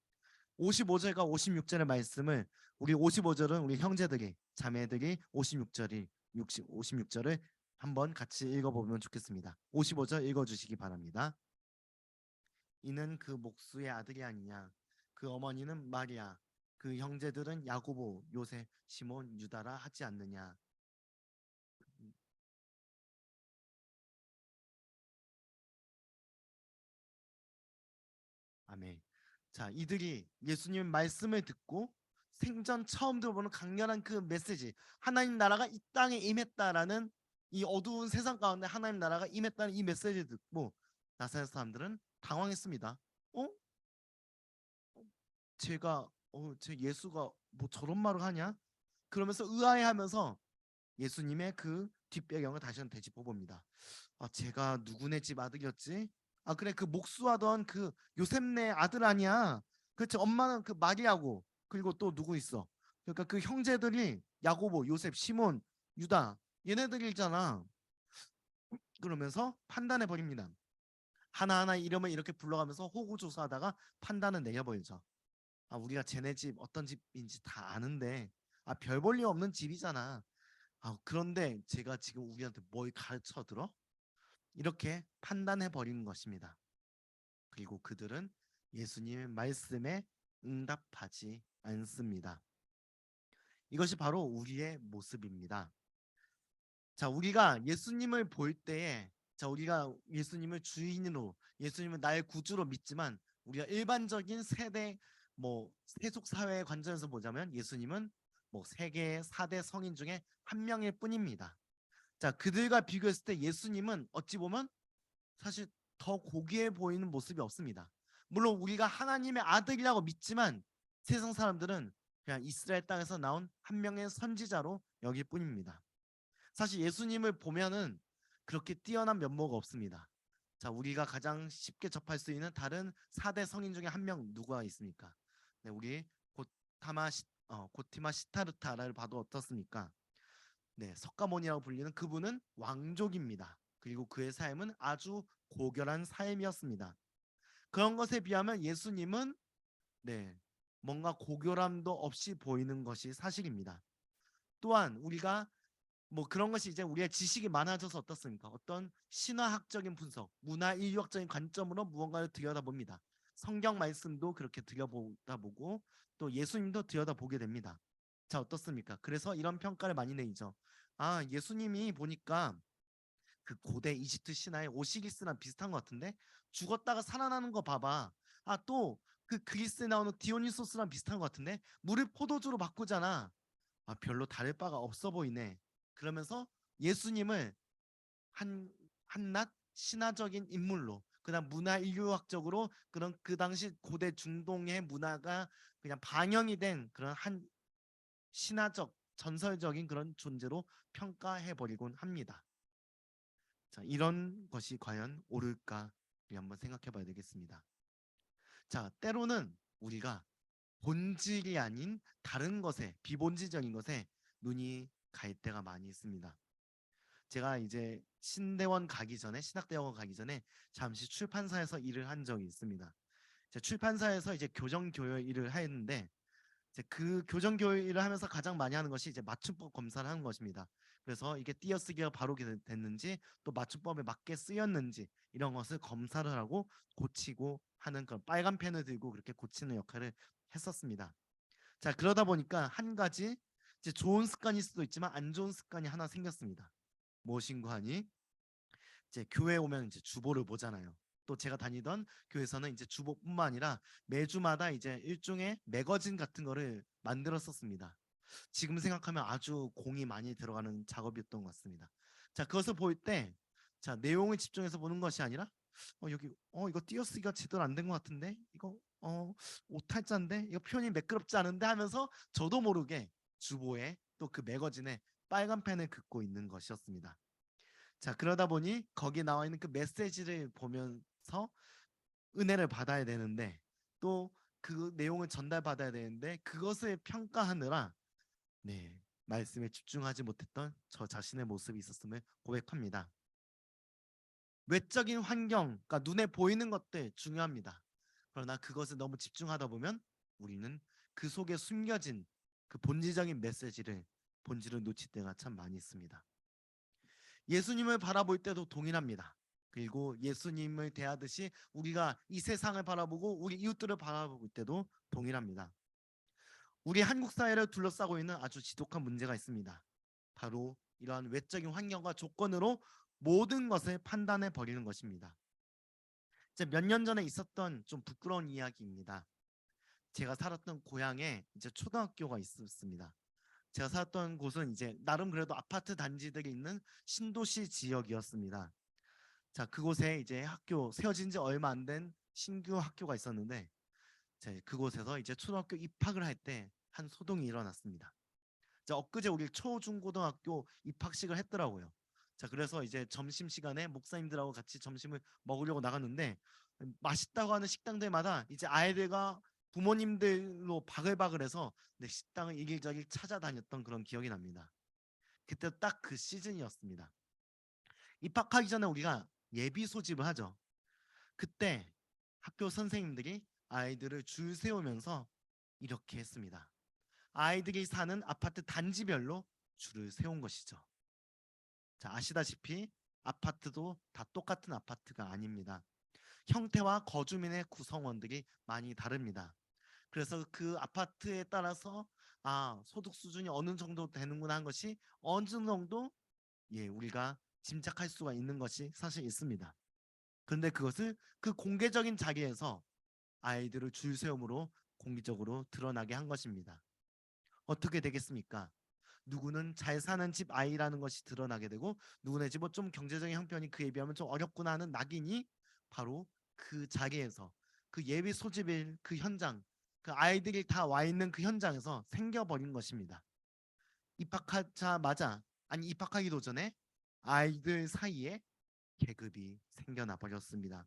55절과 56절의 말씀을 우리 55절은 우리 형제들이, 자매들이 56절을 한번 같이 읽어보면 좋겠습니다. 55절 읽어주시기 바랍니다. 이는 그 목수의 아들이 아니냐? 그 어머니는 마리아, 그 형제들은 야고보, 요셉, 시몬, 유다라 하지 않느냐? 아멘. 자, 이들이 예수님의 말씀을 듣고 생전 처음 들어보는 강렬한 그 메시지, 하나님 나라가 이 땅에 임했다라는, 이 어두운 세상 가운데 하나님 나라가 임했다는 이 메시지를 듣고 나사렛 사람들은 당황했습니다. 제 예수가 뭐 저런 말을 하냐? 그러면서 의아해하면서 예수님의 그 뒷배경을 다시 한번 되짚어 봅니다. 제가 누구네 집 아들이었지? 그래, 그 목수하던 그 요셉네 아들 아니야? 그렇지, 엄마는 그 마리아고, 그리고 또 누구 있어? 그러니까 그 형제들이 야고보, 요셉, 시몬, 유다, 얘네들이잖아. 그러면서 판단해 버립니다. 하나하나 이름을 이렇게 불러가면서 호구조사하다가 판단을 내려버리죠. 우리가 쟤네 집 어떤 집인지 다 아는데 별 볼 일 없는 집이잖아. 그런데 제가 지금 우리한테 뭘 가르쳐 들어? 이렇게 판단해 버리는 것입니다. 그리고 그들은 예수님의 말씀에 응답하지 않습니다. 이것이 바로 우리의 모습입니다. 자, 우리가 예수님을 볼 때에, 자, 우리가 예수님을 주인으로, 예수님을 나의 구주로 믿지만 우리가 일반적인 세대 세속 사회의 관점에서 보자면 예수님은 세계 4대 성인 중에 한 명일 뿐입니다. 자, 그들과 비교했을 때 예수님은 어찌 보면 사실 더 고귀해 보이는 모습이 없습니다. 물론 우리가 하나님의 아들이라고 믿지만 세상 사람들은 그냥 이스라엘 땅에서 나온 한 명의 선지자로 여길 뿐입니다. 사실 예수님을 보면은 그렇게 뛰어난 면모가 없습니다. 자, 우리가 가장 쉽게 접할 수 있는 다른 4대 성인 중에 한 명 누가 있습니까? 네, 우리 고티마 시타르타를 봐도 어떻습니까? 네, 석가모니라고 불리는 그분은 왕족입니다. 그리고 그의 삶은 아주 고결한 삶이었습니다. 그런 것에 비하면 예수님은 네, 뭔가 고결함도 없이 보이는 것이 사실입니다. 또한 우리가 뭐 그런 것이 이제 우리의 지식이 많아져서 어떻습니까? 어떤 신화학적인 분석, 문화 인류학적인 관점으로 무언가를 들여다봅니다. 성경 말씀도 그렇게 들여다보고 또 예수님도 들여다보게 됩니다. 자, 어떻습니까? 그래서 이런 평가를 많이 내리죠. 아, 예수님이 보니까 그 고대 이집트 신화의 오시리스랑 비슷한 것 같은데 죽었다가 살아나는 거 봐봐. 아, 또 그 그리스에 나오는 디오니소스랑 비슷한 것 같은데 물을 포도주로 바꾸잖아. 아, 별로 다를 바가 없어 보이네. 그러면서 예수님을 한 한낱 신화적인 인물로, 그다음 문화 인류학적으로 그런 그 당시 고대 중동의 문화가 그냥 반영이 된 그런 한 신화적 전설적인 그런 존재로 평가해 버리곤 합니다. 자, 이런 것이 과연 옳을까 우리 한번 생각해 봐야 되겠습니다. 자, 때로는 우리가 본질이 아닌 다른 것에, 비본질적인 것에 눈이 갈 때가 많이 있습니다. 제가 이제 신학대학원 가기 전에 잠시 출판사에서 일을 한 적이 있습니다. 출판사에서 이제 교정교열 일을 했는데 이제 그 교정교열 일을 하면서 가장 많이 하는 것이 이제 맞춤법 검사를 하는 것입니다. 그래서 이게 띄어쓰기가 바로 됐는지 또 맞춤법에 맞게 쓰였는지 이런 것을 검사를 하고 고치고 하는 그런 빨간 펜을 들고 그렇게 고치는 역할을 했었습니다. 자, 그러다 보니까 한 가지 이제 좋은 습관일 수도 있지만 안 좋은 습관이 하나 생겼습니다. 무엇인가 하니 이제 교회 오면 이제 주보를 보잖아요. 또 제가 다니던 교회에서는 이제 주보뿐만 아니라 매주마다 이제 일종의 매거진 같은 거를 만들었었습니다. 지금 생각하면 아주 공이 많이 들어가는 작업이었던 것 같습니다. 자, 그것을 볼 때, 자, 내용을 집중해서 보는 것이 아니라, 여기, 이거 띄어쓰기가 제대로 안 된 것 같은데, 이거, 오탈자인데, 이거 표현이 매끄럽지 않은데 하면서 저도 모르게 주보에 또 그 매거진에 빨간 펜을 긋고 있는 것이었습니다. 자, 그러다 보니 거기 나와 있는 그 메시지를 보면서 은혜를 받아야 되는데 또 그 내용을 전달받아야 되는데 그것을 평가하느라 네, 말씀에 집중하지 못했던 저 자신의 모습이 있었음을 고백합니다. 외적인 환경, 그러니까 눈에 보이는 것들 중요합니다. 그러나 그것을 너무 집중하다 보면 우리는 그 속에 숨겨진 그 본질적인 본질을 놓칠 때가 참 많이 있습니다. 예수님을 바라볼 때도 동일합니다. 그리고 예수님을 대하듯이 우리가 이 세상을 바라보고 우리 이웃들을 바라볼 때도 동일합니다. 우리 한국 사회를 둘러싸고 있는 아주 지독한 문제가 있습니다. 바로 이러한 외적인 환경과 조건으로 모든 것을 판단해 버리는 것입니다. 몇 년 전에 있었던 좀 부끄러운 이야기입니다. 제가 살았던 고향에 이제 초등학교가 있었습니다. 제가 살았던 곳은 이제 나름 그래도 아파트 단지들이 있는 신도시 지역이었습니다. 자, 그곳에 이제 학교 세워진 지 얼마 안 된 신규 학교가 있었는데 그곳에서 이제 초등학교 입학을 할 때 한 소동이 일어났습니다. 자, 엊그제 우리 초중고등학교 입학식을 했더라고요. 자, 그래서 이제 점심시간에 목사님들하고 같이 점심을 먹으려고 나갔는데 맛있다고 하는 식당들마다 이제 아이들과 부모님들로 바글바글해서 식당을 이길저길 찾아다녔던 그런 기억이 납니다. 그때 딱 그 시즌이었습니다. 입학하기 전에 우리가 예비 소집을 하죠. 그때 학교 선생님들이 아이들을 줄 세우면서 이렇게 했습니다. 아이들이 사는 아파트 단지별로 줄을 세운 것이죠. 자, 아시다시피 아파트도 다 똑같은 아파트가 아닙니다. 형태와 거주민의 구성원들이 많이 다릅니다. 그래서 그 아파트에 따라서 소득 수준이 어느 정도 되는구나 한 것이 어느 정도 우리가 짐작할 수가 있는 것이 사실 있습니다. 그런데 그것을 그 공개적인 자리에서 아이들을 줄 세움으로 공개적으로 드러나게 한 것입니다. 어떻게 되겠습니까? 누구는 잘 사는 집 아이라는 것이 드러나게 되고 누구네 집은 좀 경제적인 형편이 그에 비하면 좀 어렵구나 하는 낙인이 바로 그 자리에서 그 예비 소집일 그 현장, 그 아이들이 다 와 있는 그 현장에서 생겨버린 것입니다. 입학하자마자, 아니 입학하기도 전에 아이들 사이에 계급이 생겨나 버렸습니다.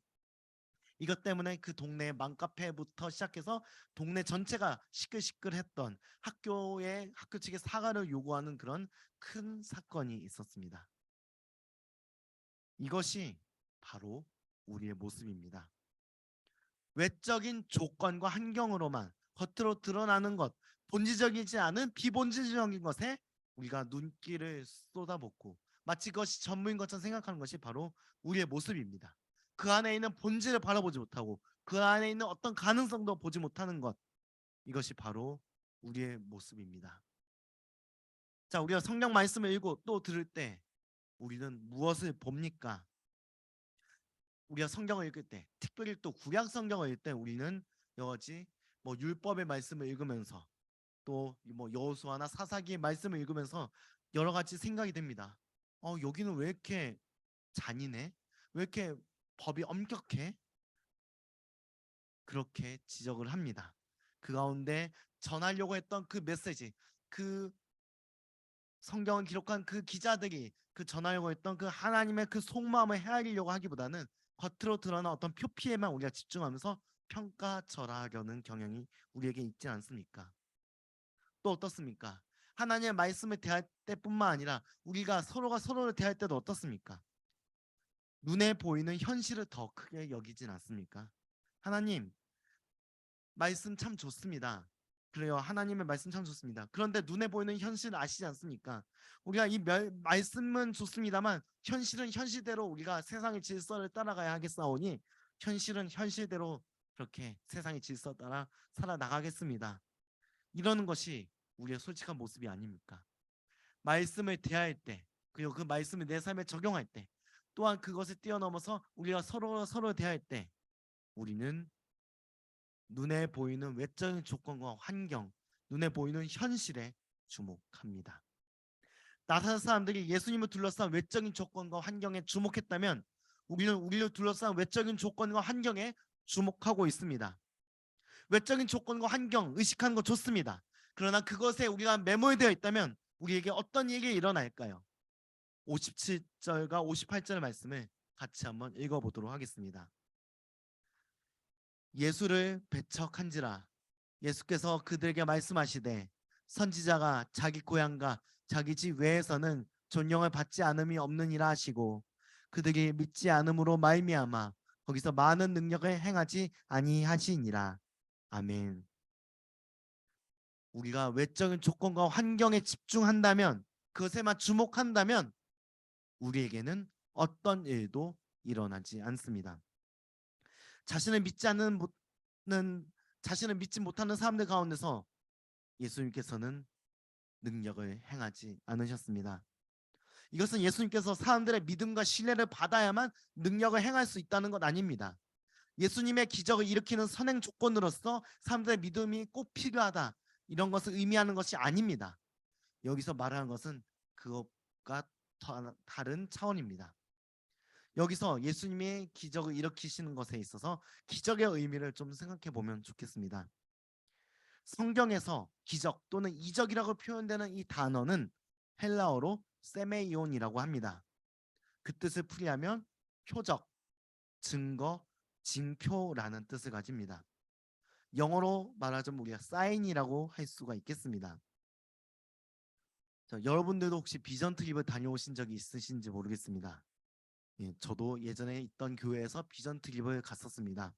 이것 때문에 그 동네 맘카페부터 시작해서 동네 전체가 시끌시끌했던 학교 측의 사과를 요구하는 그런 큰 사건이 있었습니다. 이것이 바로 우리의 모습입니다. 외적인 조건과 환경으로만 겉으로 드러나는 것, 본질적이지 않은 비본질적인 것에 우리가 눈길을 쏟아붓고 마치 그것이 전부인 것처럼 생각하는 것이 바로 우리의 모습입니다. 그 안에 있는 본질을 바라보지 못하고 그 안에 있는 어떤 가능성도 보지 못하는 것, 이것이 바로 우리의 모습입니다. 자, 우리가 성경 말씀을 읽고 또 들을 때 우리는 무엇을 봅니까? 우리가 성경을 읽을 때, 특별히 또 구약 성경을 읽을 때 우리는 여러 가지 율법의 말씀을 읽으면서 또 여호수아나 사사기의 말씀을 읽으면서 여러 가지 생각이 됩니다. 여기는 왜 이렇게 잔인해? 왜 이렇게 법이 엄격해? 그렇게 지적을 합니다. 그 가운데 전하려고 했던 그 메시지, 그 성경을 기록한 그 기자들이 그 전하려고 했던 그 하나님의 그 속마음을 헤아리려고 하기보다는 겉으로 드러난 어떤 표피에만 우리가 집중하면서 평가절하하려는 경향이 우리에게 있지 않습니까? 또 어떻습니까? 하나님의 말씀을 대할 때뿐만 아니라 우리가 서로가 서로를 대할 때도 어떻습니까? 눈에 보이는 현실을 더 크게 여기진 않습니까? 하나님 말씀 참 좋습니다. 그래요. 하나님의 말씀 참 좋습니다. 그런데 눈에 보이는 현실 아시지 않습니까? 우리가 이 말씀은 좋습니다만 현실은 현실대로 우리가 세상의 질서를 따라가야 하겠사오니 현실은 현실대로 그렇게 세상의 질서 따라 살아나가겠습니다. 이러는 것이 우리의 솔직한 모습이 아닙니까? 말씀을 대할 때 그리고 그 말씀을 내 삶에 적용할 때 또한 그것을 뛰어넘어서 우리가 서로 대할 때 우리는 눈에 보이는 외적인 조건과 환경, 눈에 보이는 현실에 주목합니다. 나사렛 사람들이 예수님을 둘러싼 외적인 조건과 환경에 주목했다면 우리는 우리를 둘러싼 외적인 조건과 환경에 주목하고 있습니다. 외적인 조건과 환경 의식하는 거 좋습니다. 그러나 그것에 우리가 매몰되어 있다면 우리에게 어떤 일이 일어날까요? 57절과 58절 말씀을 같이 한번 읽어보도록 하겠습니다. 예수를 배척한지라 예수께서 그들에게 말씀하시되 선지자가 자기 고향과 자기 집 외에서는 존경을 받지 않음이 없느니라 하시고 그들이 믿지 않음으로 말미암아 거기서 많은 능력을 행하지 아니하시니라. 아멘. 우리가 외적인 조건과 환경에 집중한다면 그것에만 주목한다면 우리에게는 어떤 일도 일어나지 않습니다. 자신을 믿지 못하는 사람들 가운데서 예수님께서는 능력을 행하지 않으셨습니다. 이것은 예수님께서 사람들의 믿음과 신뢰를 받아야만 능력을 행할 수 있다는 것 아닙니다. 예수님의 기적을 일으키는 선행 조건으로서 사람들의 믿음이 꼭 필요하다 이런 것을 의미하는 것이 아닙니다. 여기서 말하는 것은 그것과 다른 차원입니다. 여기서 예수님의 기적을 일으키시는 것에 있어서 기적의 의미를 좀 생각해 보면 좋겠습니다. 성경에서 기적 또는 이적이라고 표현되는 이 단어는 헬라어로 세메이온이라고 합니다. 그 뜻을 풀이하면 표적, 증거, 징표라는 뜻을 가집니다. 영어로 말하자면 우리가 사인이라고 할 수가 있겠습니다. 여러분들도 혹시 비전 트립을 다녀오신 적이 있으신지 모르겠습니다. 저도 예전에 있던 교회에서 비전 트립을 갔었습니다.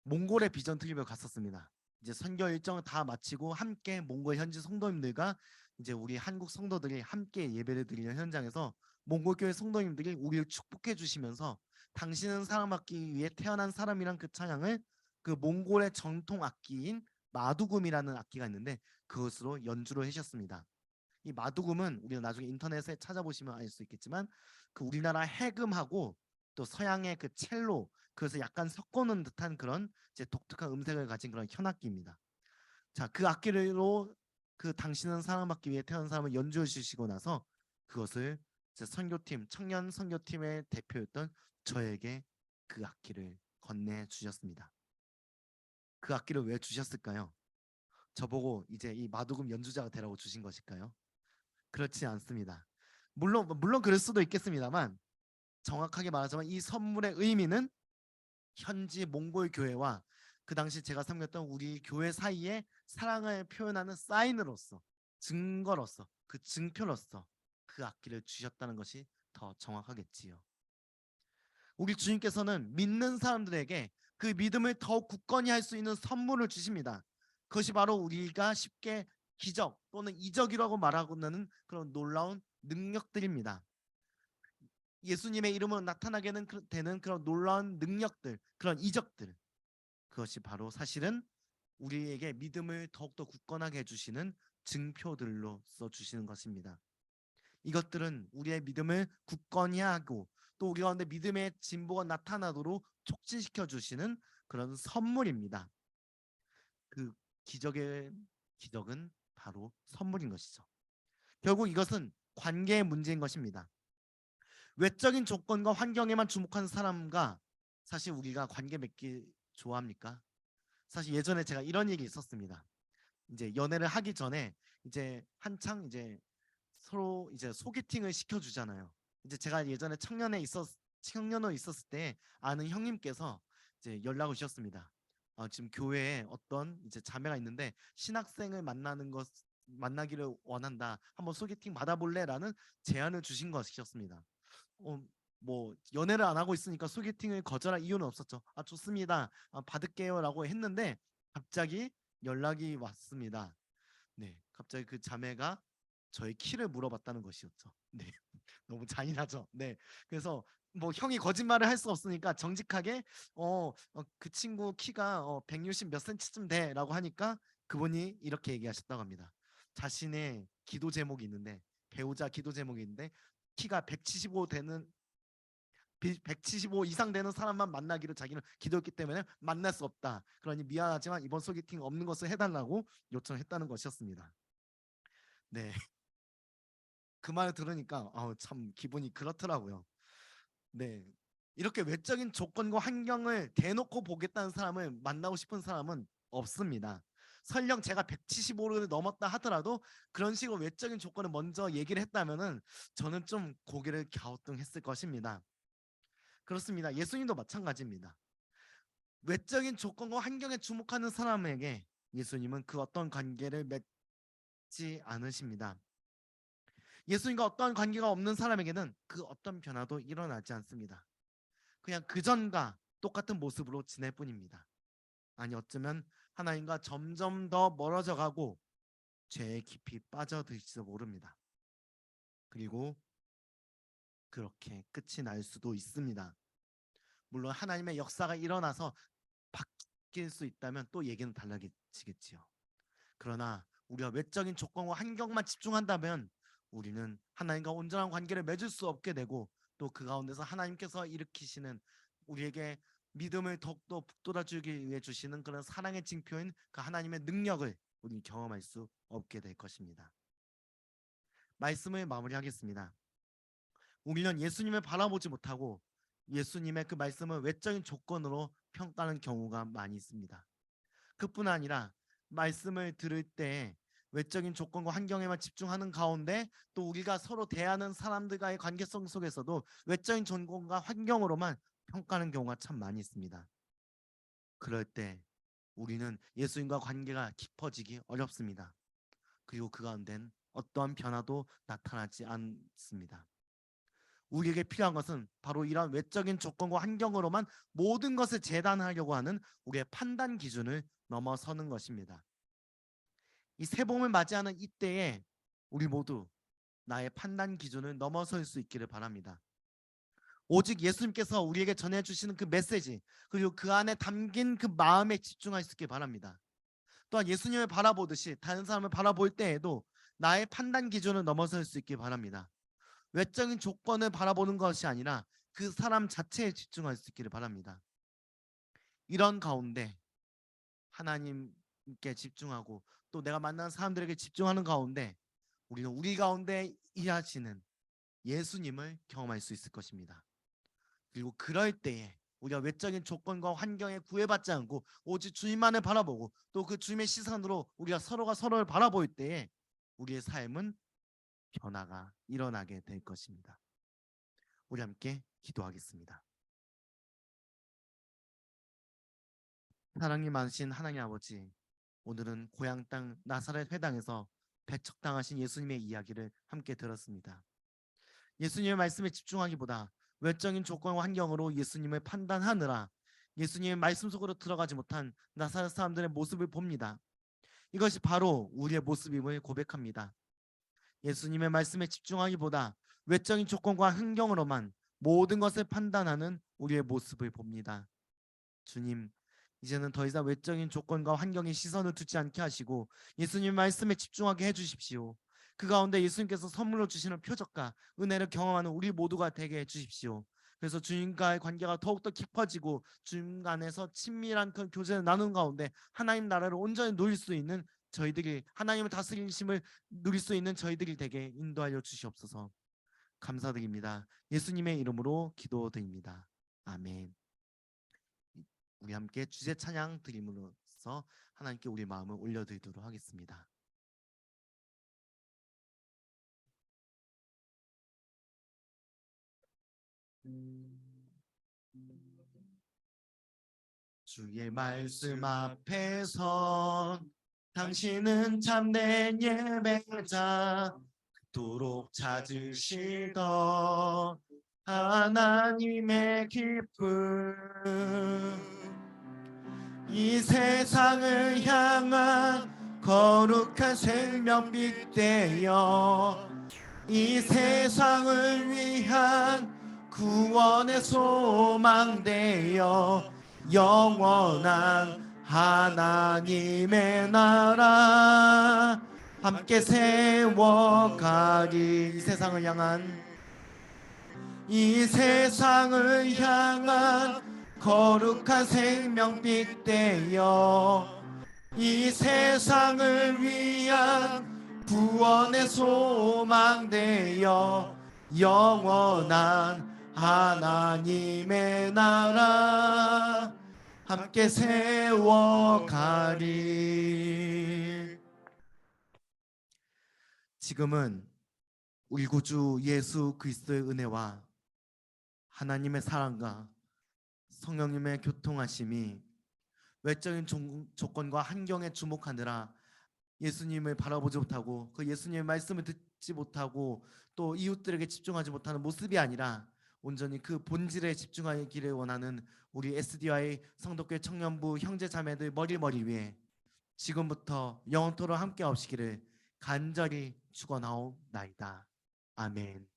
몽골의 비전 트립을 갔었습니다. 이제 선교 일정을 다 마치고 함께 몽골 현지 성도님들과 이제 우리 한국 성도들이 함께 예배를 드리는 현장에서 몽골 교회 성도님들이 우리를 축복해 주시면서 당신은 사랑받기 위해 태어난 사람이란 그 찬양을 그 몽골의 전통 악기인 마두금이라는 악기가 있는데 그것으로 연주를 하셨습니다. 이 마두금은 우리가 나중에 인터넷에 찾아보시면 알 수 있겠지만 그 우리나라 해금하고 또 서양의 그 첼로 그래서 약간 섞어놓은 듯한 그런 이제 독특한 음색을 가진 그런 현악기입니다. 자, 그 악기로 그 당신은 사랑받기 위해 태어난 사람을 연주해 주시고 나서 그것을 이제 선교팀 청년 선교팀의 대표였던 저에게 그 악기를 건네 주셨습니다. 그 악기를 왜 주셨을까요? 저보고 이제 이 마두금 연주자가 되라고 주신 것일까요? 그렇지 않습니다. 물론 그럴 수도 있겠습니다만 정확하게 말하자면 이 선물의 의미는 현지 몽골 교회와 그 당시 제가 섬겼던 우리 교회 사이에 사랑을 표현하는 사인으로서, 증거로서, 그 증표로서 그 악기를 주셨다는 것이 더 정확하겠지요. 우리 주님께서는 믿는 사람들에게 그 믿음을 더욱 굳건히 할 수 있는 선물을 주십니다. 그것이 바로 우리가 쉽게 기적 또는 이적이라고 말하고는 그런 놀라운 능력들입니다. 예수님의 이름으로 나타나게 되는 그런 놀라운 능력들, 그런 이적들, 그것이 바로 사실은 우리에게 믿음을 더욱더 굳건하게 해주시는 증표들로서 주시는 것입니다. 이것들은 우리의 믿음을 굳건히 하고 또 우리 가운데 믿음의 진보가 나타나도록 촉진시켜 주시는 그런 선물입니다. 그 기적은 바로 선물인 것이죠. 결국 이것은 관계의 문제인 것입니다. 외적인 조건과 환경에만 주목하는 사람과 사실 우리가 관계 맺기 좋아합니까? 사실 예전에 제가 이런 얘기 있었습니다. 이제 연애를 하기 전에 이제 한창 이제 서로 이제 소개팅을 시켜주잖아요. 이제 제가 예전에 청년으로 있었을 때 아는 형님께서 이제 연락을 주셨습니다. 지금 교회에 어떤 이제 자매가 있는데 신학생을 만나기를 원한다. 한번 소개팅 받아볼래라는 제안을 주신 것이었습니다. 뭐 연애를 안 하고 있으니까 소개팅을 거절할 이유는 없었죠. 좋습니다. 받을게요라고 했는데 갑자기 연락이 왔습니다. 네, 갑자기 그 자매가 저의 키를 물어봤다는 것이었죠. 네, 너무 잔인하죠. 네, 그래서 뭐 형이 거짓말을 할 수 없으니까 정직하게 그 친구 키가 160 몇 센치쯤 돼라고 하니까 그분이 이렇게 얘기하셨다고 합니다. 자신의 기도 제목이 있는데 배우자 기도 제목이 있는데 키가 175 이상 되는 사람만 만나기로 자기는 기도했기 때문에 만날 수 없다. 그러니 미안하지만 이번 소개팅 없는 것을 해달라고 요청했다는 것이었습니다. 네, 그 말을 들으니까 참 기분이 그렇더라고요. 네, 이렇게 외적인 조건과 환경을 대놓고 보겠다는 사람을 만나고 싶은 사람은 없습니다. 설령 제가 175를 넘었다 하더라도 그런 식으로 외적인 조건을 먼저 얘기를 했다면은 저는 좀 고개를 갸우뚱했을 것입니다. 그렇습니다. 예수님도 마찬가지입니다. 외적인 조건과 환경에 주목하는 사람에게 예수님은 그 어떤 관계를 맺지 않으십니다. 예수님과 어떠한 관계가 없는 사람에게는 그 어떤 변화도 일어나지 않습니다. 그냥 그전과 똑같은 모습으로 지낼 뿐입니다. 아니 어쩌면 하나님과 점점 더 멀어져 가고 죄에 깊이 빠져들지도 모릅니다. 그리고 그렇게 끝이 날 수도 있습니다. 물론 하나님의 역사가 일어나서 바뀔 수 있다면 또 얘기는 달라지겠지요. 그러나 우리가 외적인 조건과 환경만 집중한다면 우리는 하나님과 온전한 관계를 맺을 수 없게 되고 또 그 가운데서 하나님께서 일으키시는 우리에게 믿음을 더욱더 북돋아주기 위해 주시는 그런 사랑의 징표인 그 하나님의 능력을 우리는 경험할 수 없게 될 것입니다. 말씀을 마무리하겠습니다. 우리는 예수님을 바라보지 못하고 예수님의 그 말씀을 외적인 조건으로 평가하는 경우가 많이 있습니다. 그뿐 아니라 말씀을 들을 때 외적인 조건과 환경에만 집중하는 가운데 또 우리가 서로 대하는 사람들과의 관계성 속에서도 외적인 조건과 환경으로만 평가하는 경우가 참 많이 있습니다. 그럴 때 우리는 예수님과 관계가 깊어지기 어렵습니다. 그리고 그 가운데는 어떠한 변화도 나타나지 않습니다. 우리에게 필요한 것은 바로 이러한 외적인 조건과 환경으로만 모든 것을 재단하려고 하는 우리의 판단 기준을 넘어서는 것입니다. 이 새봄을 맞이하는 이때에 우리 모두 나의 판단 기준을 넘어설 수 있기를 바랍니다. 오직 예수님께서 우리에게 전해주시는 그 메시지 그리고 그 안에 담긴 그 마음에 집중할 수 있길 바랍니다. 또한 예수님을 바라보듯이 다른 사람을 바라볼 때에도 나의 판단 기준을 넘어설 수 있길 바랍니다. 외적인 조건을 바라보는 것이 아니라 그 사람 자체에 집중할 수 있기를 바랍니다. 이런 가운데 하나님께 집중하고 또 내가 만난 사람들에게 집중하는 가운데 우리는 우리 가운데 일하시는 예수님을 경험할 수 있을 것입니다. 그리고 그럴 때에 우리가 외적인 조건과 환경에 구애받지 않고 오직 주님만을 바라보고 또 그 주님의 시선으로 우리가 서로가 서로를 바라볼 때에 우리의 삶은 변화가 일어나게 될 것입니다. 우리 함께 기도하겠습니다. 사랑이 많으신 하나님 아버지, 오늘은 고향 땅 나사렛 회당에서 배척당하신 예수님의 이야기를 함께 들었습니다. 예수님의 말씀에 집중하기보다 외적인 조건과 환경으로 예수님을 판단하느라 예수님의 말씀 속으로 들어가지 못한 나사렛 사람들의 모습을 봅니다. 이것이 바로 우리의 모습임을 고백합니다. 예수님의 말씀에 집중하기보다 외적인 조건과 환경으로만 모든 것을 판단하는 우리의 모습을 봅니다. 주님, 이제는 더 이상 외적인 조건과 환경에 시선을 두지 않게 하시고 예수님 말씀에 집중하게 해주십시오. 그 가운데 예수님께서 선물로 주시는 표적과 은혜를 경험하는 우리 모두가 되게 해주십시오. 그래서 주님과의 관계가 더욱더 깊어지고 주님 안에서 친밀한 그 교제를 나누는 가운데 하나님 나라를 온전히 누릴 수 있는 저희들이, 하나님의 다스리심을 누릴 수 있는 저희들이 되게 인도하여 주시옵소서. 감사드립니다. 예수님의 이름으로 기도드립니다. 아멘. 우리 함께 주제 찬양 드림으로써 하나님께 우리 마음을 올려드리도록 하겠습니다. 주의 말씀 앞에서 당신은 참된 예배자, 그토록 찾으시던 하나님의 기쁨, 이 세상을 향한 거룩한 생명빛 되어 이 세상을 위한 구원의 소망 되어 영원한 하나님의 나라 함께 세워가리. 이 세상을 향한 거룩한 생명빛 되어 이 세상을 위한 구원의 소망 되어 영원한 하나님의 나라 함께 세워가리. 지금은 우리 구주 예수 그리스도의 은혜와 하나님의 사랑과 성령님의 교통하심이 외적인 조건과 환경에 주목하느라 예수님을 바라보지 못하고 그 예수님의 말씀을 듣지 못하고 또 이웃들에게 집중하지 못하는 모습이 아니라 온전히 그 본질에 집중하기를 원하는 우리 SDY 성도교회 청년부 형제 자매들 머리 위에 지금부터 영원토록 함께 하시기를 간절히 축원하옵나이다. 아멘.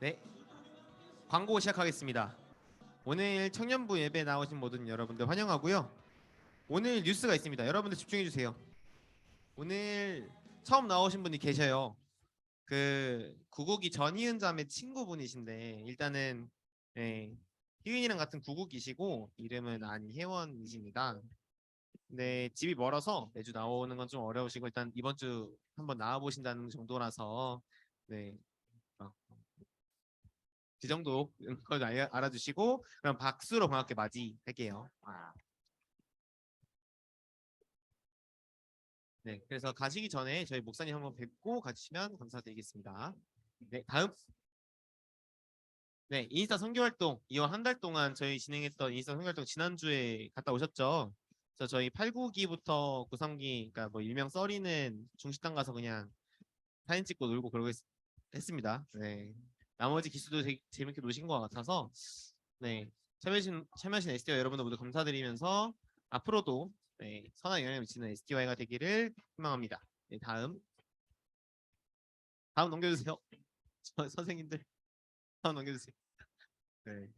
네, 광고 시작하겠습니다. 오늘 청년부 예배 나오신 모든 여러분들 환영하고요. 오늘 뉴스가 있습니다. 여러분들 집중해 주세요. 오늘 처음 나오신 분이 계셔요. 그 구국이 전희은 자매 친구분이신데 일단은 희은이랑 같은 구국이시고 이름은 안혜원이십니다. 근데 집이 멀어서 매주 나오는 건 좀 어려우시고 일단 이번 주 한번 나와 보신다는 정도라서 그 정도 걸 알아주시고 그럼 박수로 반갑게 맞이할게요. 네, 그래서 가시기 전에 저희 목사님 한번 뵙고 가시면 감사드리겠습니다. 네, 다음. 네, 인스타 선교활동 이번 한 달 동안 저희 진행했던 인스타 선교활동 지난주에 갔다 오셨죠? 그래서 저희 8구기부터 9, 3기 그러니까 뭐 일명 썰이는 중식당 가서 그냥 사진 찍고 놀고 그러고 했습니다. 네. 나머지 기수도 되게 재밌게 노신 것 같아서 네 참여하신 SDY 여러분들 모두 감사드리면서 앞으로도 선한 영향을 미치는 SDY가 되기를 희망합니다. 네, 다음 넘겨주세요. 선생님들 다음 넘겨주세요. 네.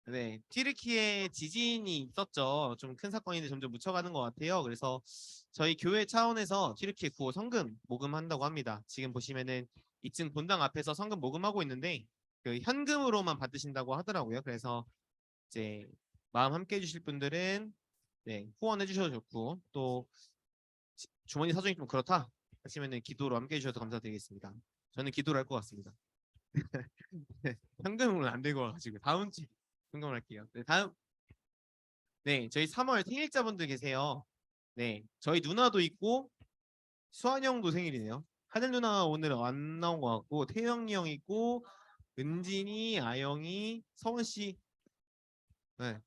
네, 튀르키예 지진이 있었죠. 좀 큰 사건인데 점점 묻혀가는 것 같아요. 그래서 저희 교회 차원에서 튀르키예 구호 성금 모금한다고 합니다. 지금 보시면은 2층 본당 앞에서 성금 모금하고 있는데 그 현금으로만 받으신다고 하더라고요. 그래서 이제 마음 함께 해주실 분들은 네, 후원해 주셔도 좋고 또 주머니 사정이 좀 그렇다 하시면은 기도로 함께 해주셔도 감사드리겠습니다. 저는 기도를 할 것 같습니다. 현금으로는 안 되고 가지고 다음 주 현금을 할게요. 네, 다음 네 저희 3월 생일자분들 계세요. 네 저희 누나도 있고 수환 형도 생일이네요. 하늘 누나 오늘 안 나온 것 같고 태영이 형 있고 은진이, 아영이, 서원 씨 네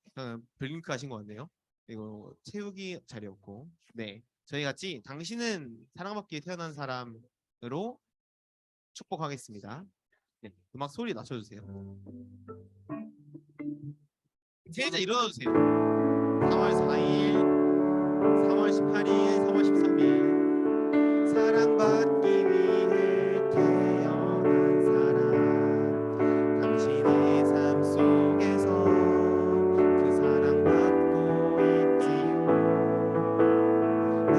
블링크 하신 것 같네요. 이거 채우기 자리였고 네 저희 같이 당신은 사랑받기에 태어난 사람으로 축복하겠습니다. 네, 음악 소리 낮춰주세요. 세자 일어나주세요. 3월 4일, 3월 18일, 3월 13일 사랑받기 위해 태어난 사람 당신의 삶 속에서 그 사랑받고 있지요. 네,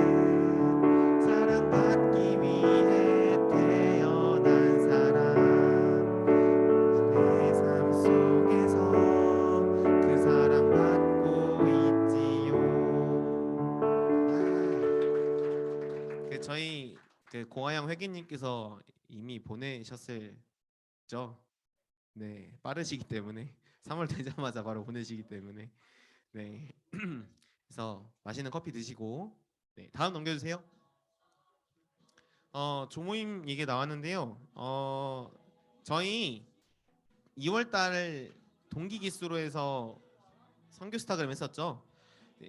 사랑받기 위해 태어난 사람 내 삶 속에서 그 사랑받고 있지요. 저희 그 고아양 회계님께서 이미 보내셨을죠. 네, 빠르시기 때문에 3월 되자마자 바로 보내시기 때문에 네, 그래서 맛있는 커피 드시고 네, 다음 넘겨주세요. 조모임 얘기 나왔는데요. 저희 2월달 동기 기수로 해서 선교 스타그램 했었죠.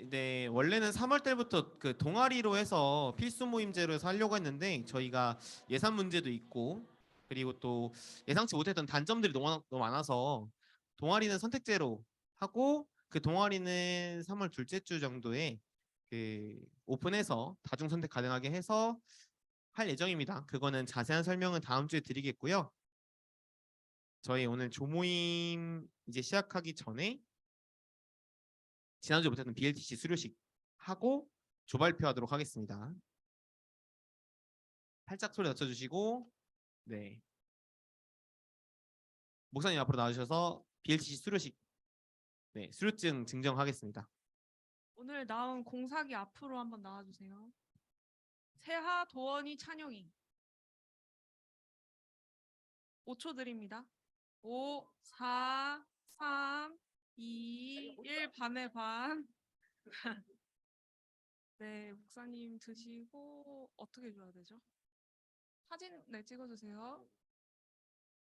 네, 원래는 3월 달부터 그 동아리로 해서 필수 모임제로 해서 하려고 했는데 저희가 예산 문제도 있고 그리고 또 예상치 못했던 단점들이 너무 많아서 동아리는 선택제로 하고 그 동아리는 3월 둘째 주 정도에 그 오픈해서 다중 선택 가능하게 해서 할 예정입니다. 그거는 자세한 설명은 다음 주에 드리겠고요. 저희 오늘 조모임 이제 시작하기 전에 지난주에 못했던 BLTC 수료식 하고 조발표하도록 하겠습니다. 살짝 소리 낮춰주시고 네 목사님 앞으로 나와주셔서 BLTC 수료식 네 수료증 증정하겠습니다. 오늘 나온 공사기 앞으로 한번 나와주세요. 세하, 도원이, 찬용이 5초 드립니다. 5, 4, 3, 2, 1 반의 반. 네, 목사님 드시고 어떻게 줘야 되죠? 사진 네 찍어주세요.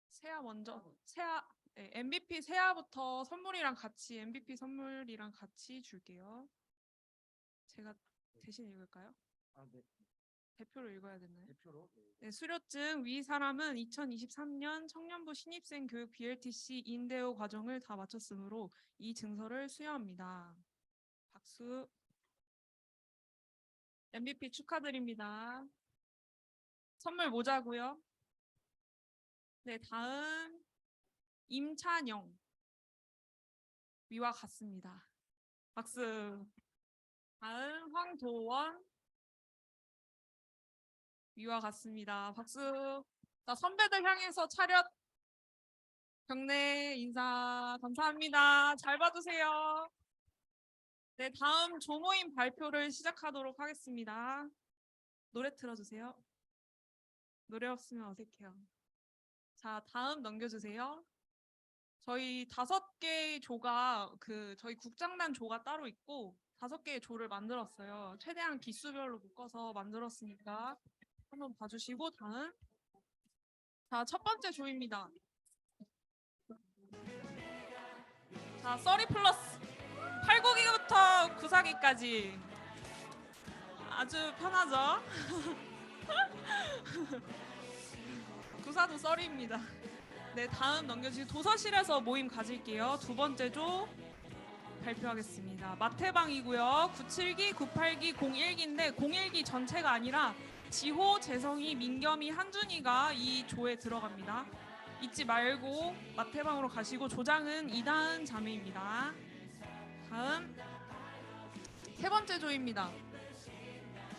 세아 먼저 세아 네, MVP 세아부터 선물이랑 같이 MVP 선물이랑 같이 줄게요. 제가 대신 읽을까요? 네. 대표로 읽어야 되나요? 네, 수료증 위 사람은 2023년 청년부 신입생 교육 BLTC 인대호 과정을 다 마쳤으므로 이 증서를 수여합니다. 박수. MVP 축하드립니다. 선물 모자고요. 네, 다음 임찬영 위와 같습니다. 박수. 다음 황도원 위와 같습니다. 박수. 자, 선배들 향해서 차렷 경례 인사 감사합니다. 잘 봐주세요. 네, 다음 조모임 발표를 시작하도록 하겠습니다. 노래 틀어주세요. 노래 없으면 어색해요. 자, 다음 넘겨주세요. 저희 5개의 조가 저희 국장단 조가 따로 있고 5개의 조를 만들었어요. 최대한 기수별로 묶어서 만들었으니까 한번 봐주시고 다음. 자, 첫 번째 조입니다. 자, 써리 플러스 8구기부터 9사기까지 아주 편하죠? 9사도 썰이입니다. 네, 다음 넘겨주시고 도서실에서 모임 가질게요. 두 번째 조 발표하겠습니다. 마태방이고요. 97기, 98기, 01기인데 01기 전체가 아니라 지호, 재성이, 민겸이, 한준이가 이 조에 들어갑니다. 잊지 말고 마태방으로 가시고 조장은 이다은 자매입니다. 다음 세 번째 조입니다.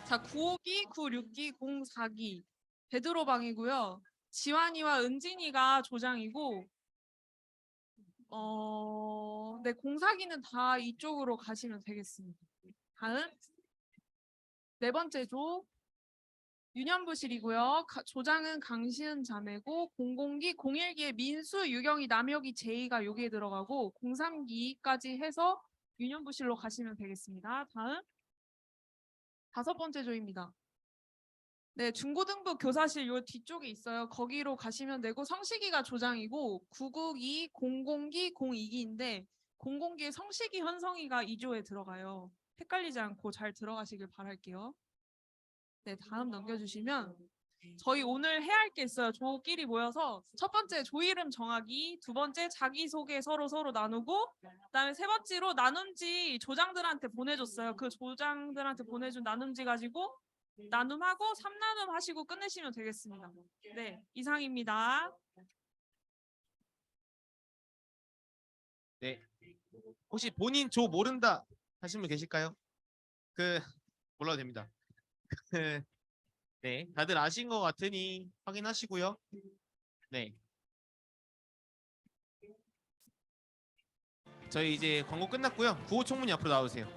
자, 9호기, 96기, 04기 베드로방이고요. 지환이와 은진이가 조장이고 네, 04기는 다 이쪽으로 가시면 되겠습니다. 다음 네 번째 조 유년부실이고요. 조장은 강시은 자매고 00기, 01기에 민수, 유경이, 남혁이, 제이가 여기에 들어가고 03기까지 해서 유년부실로 가시면 되겠습니다. 다음 다섯 번째 조입니다. 네, 중고등부 교사실 요 뒤쪽에 있어요. 거기로 가시면 되고 성식이가 조장이고 992, 00기, 02기인데 00기에 성식이, 현성이가 2조에 들어가요. 헷갈리지 않고 잘 들어가시길 바랄게요. 네, 다음 넘겨주시면 저희 오늘 해야 할 게 있어요. 조끼리 모여서 첫 번째 조 이름 정하기, 두 번째 자기소개 서로 나누고, 그다음에 세 번째로 나눔지 조장들한테 보내줬어요. 그 조장들한테 보내준 나눔지 가지고 나눔하고 3나눔 하시고 끝내시면 되겠습니다. 네, 이상입니다. 네. 혹시 본인 조 모른다 하신 분 계실까요? 몰라도 됩니다. 네, 다들 아신 것 같으니 확인하시고요. 네. 저희 이제 광고 끝났고요. 구호 총무님 앞으로 나오세요.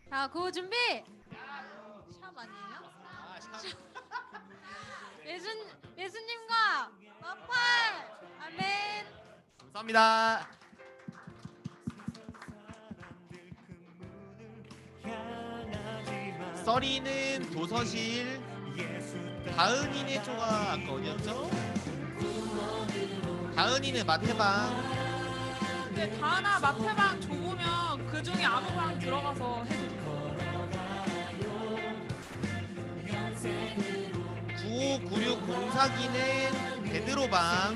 자, 구호 준비. 샵 아니에요? 예수님과 마팔. 아멘. 감사합니다. 써리는 도서실, 다은이네 조가 아까 어디였죠? 다은이는 마태방. 네, 다나 마태방 좁으면 그 중에 아무 방 들어가서 해도 돼요. 959604기는 베드로방.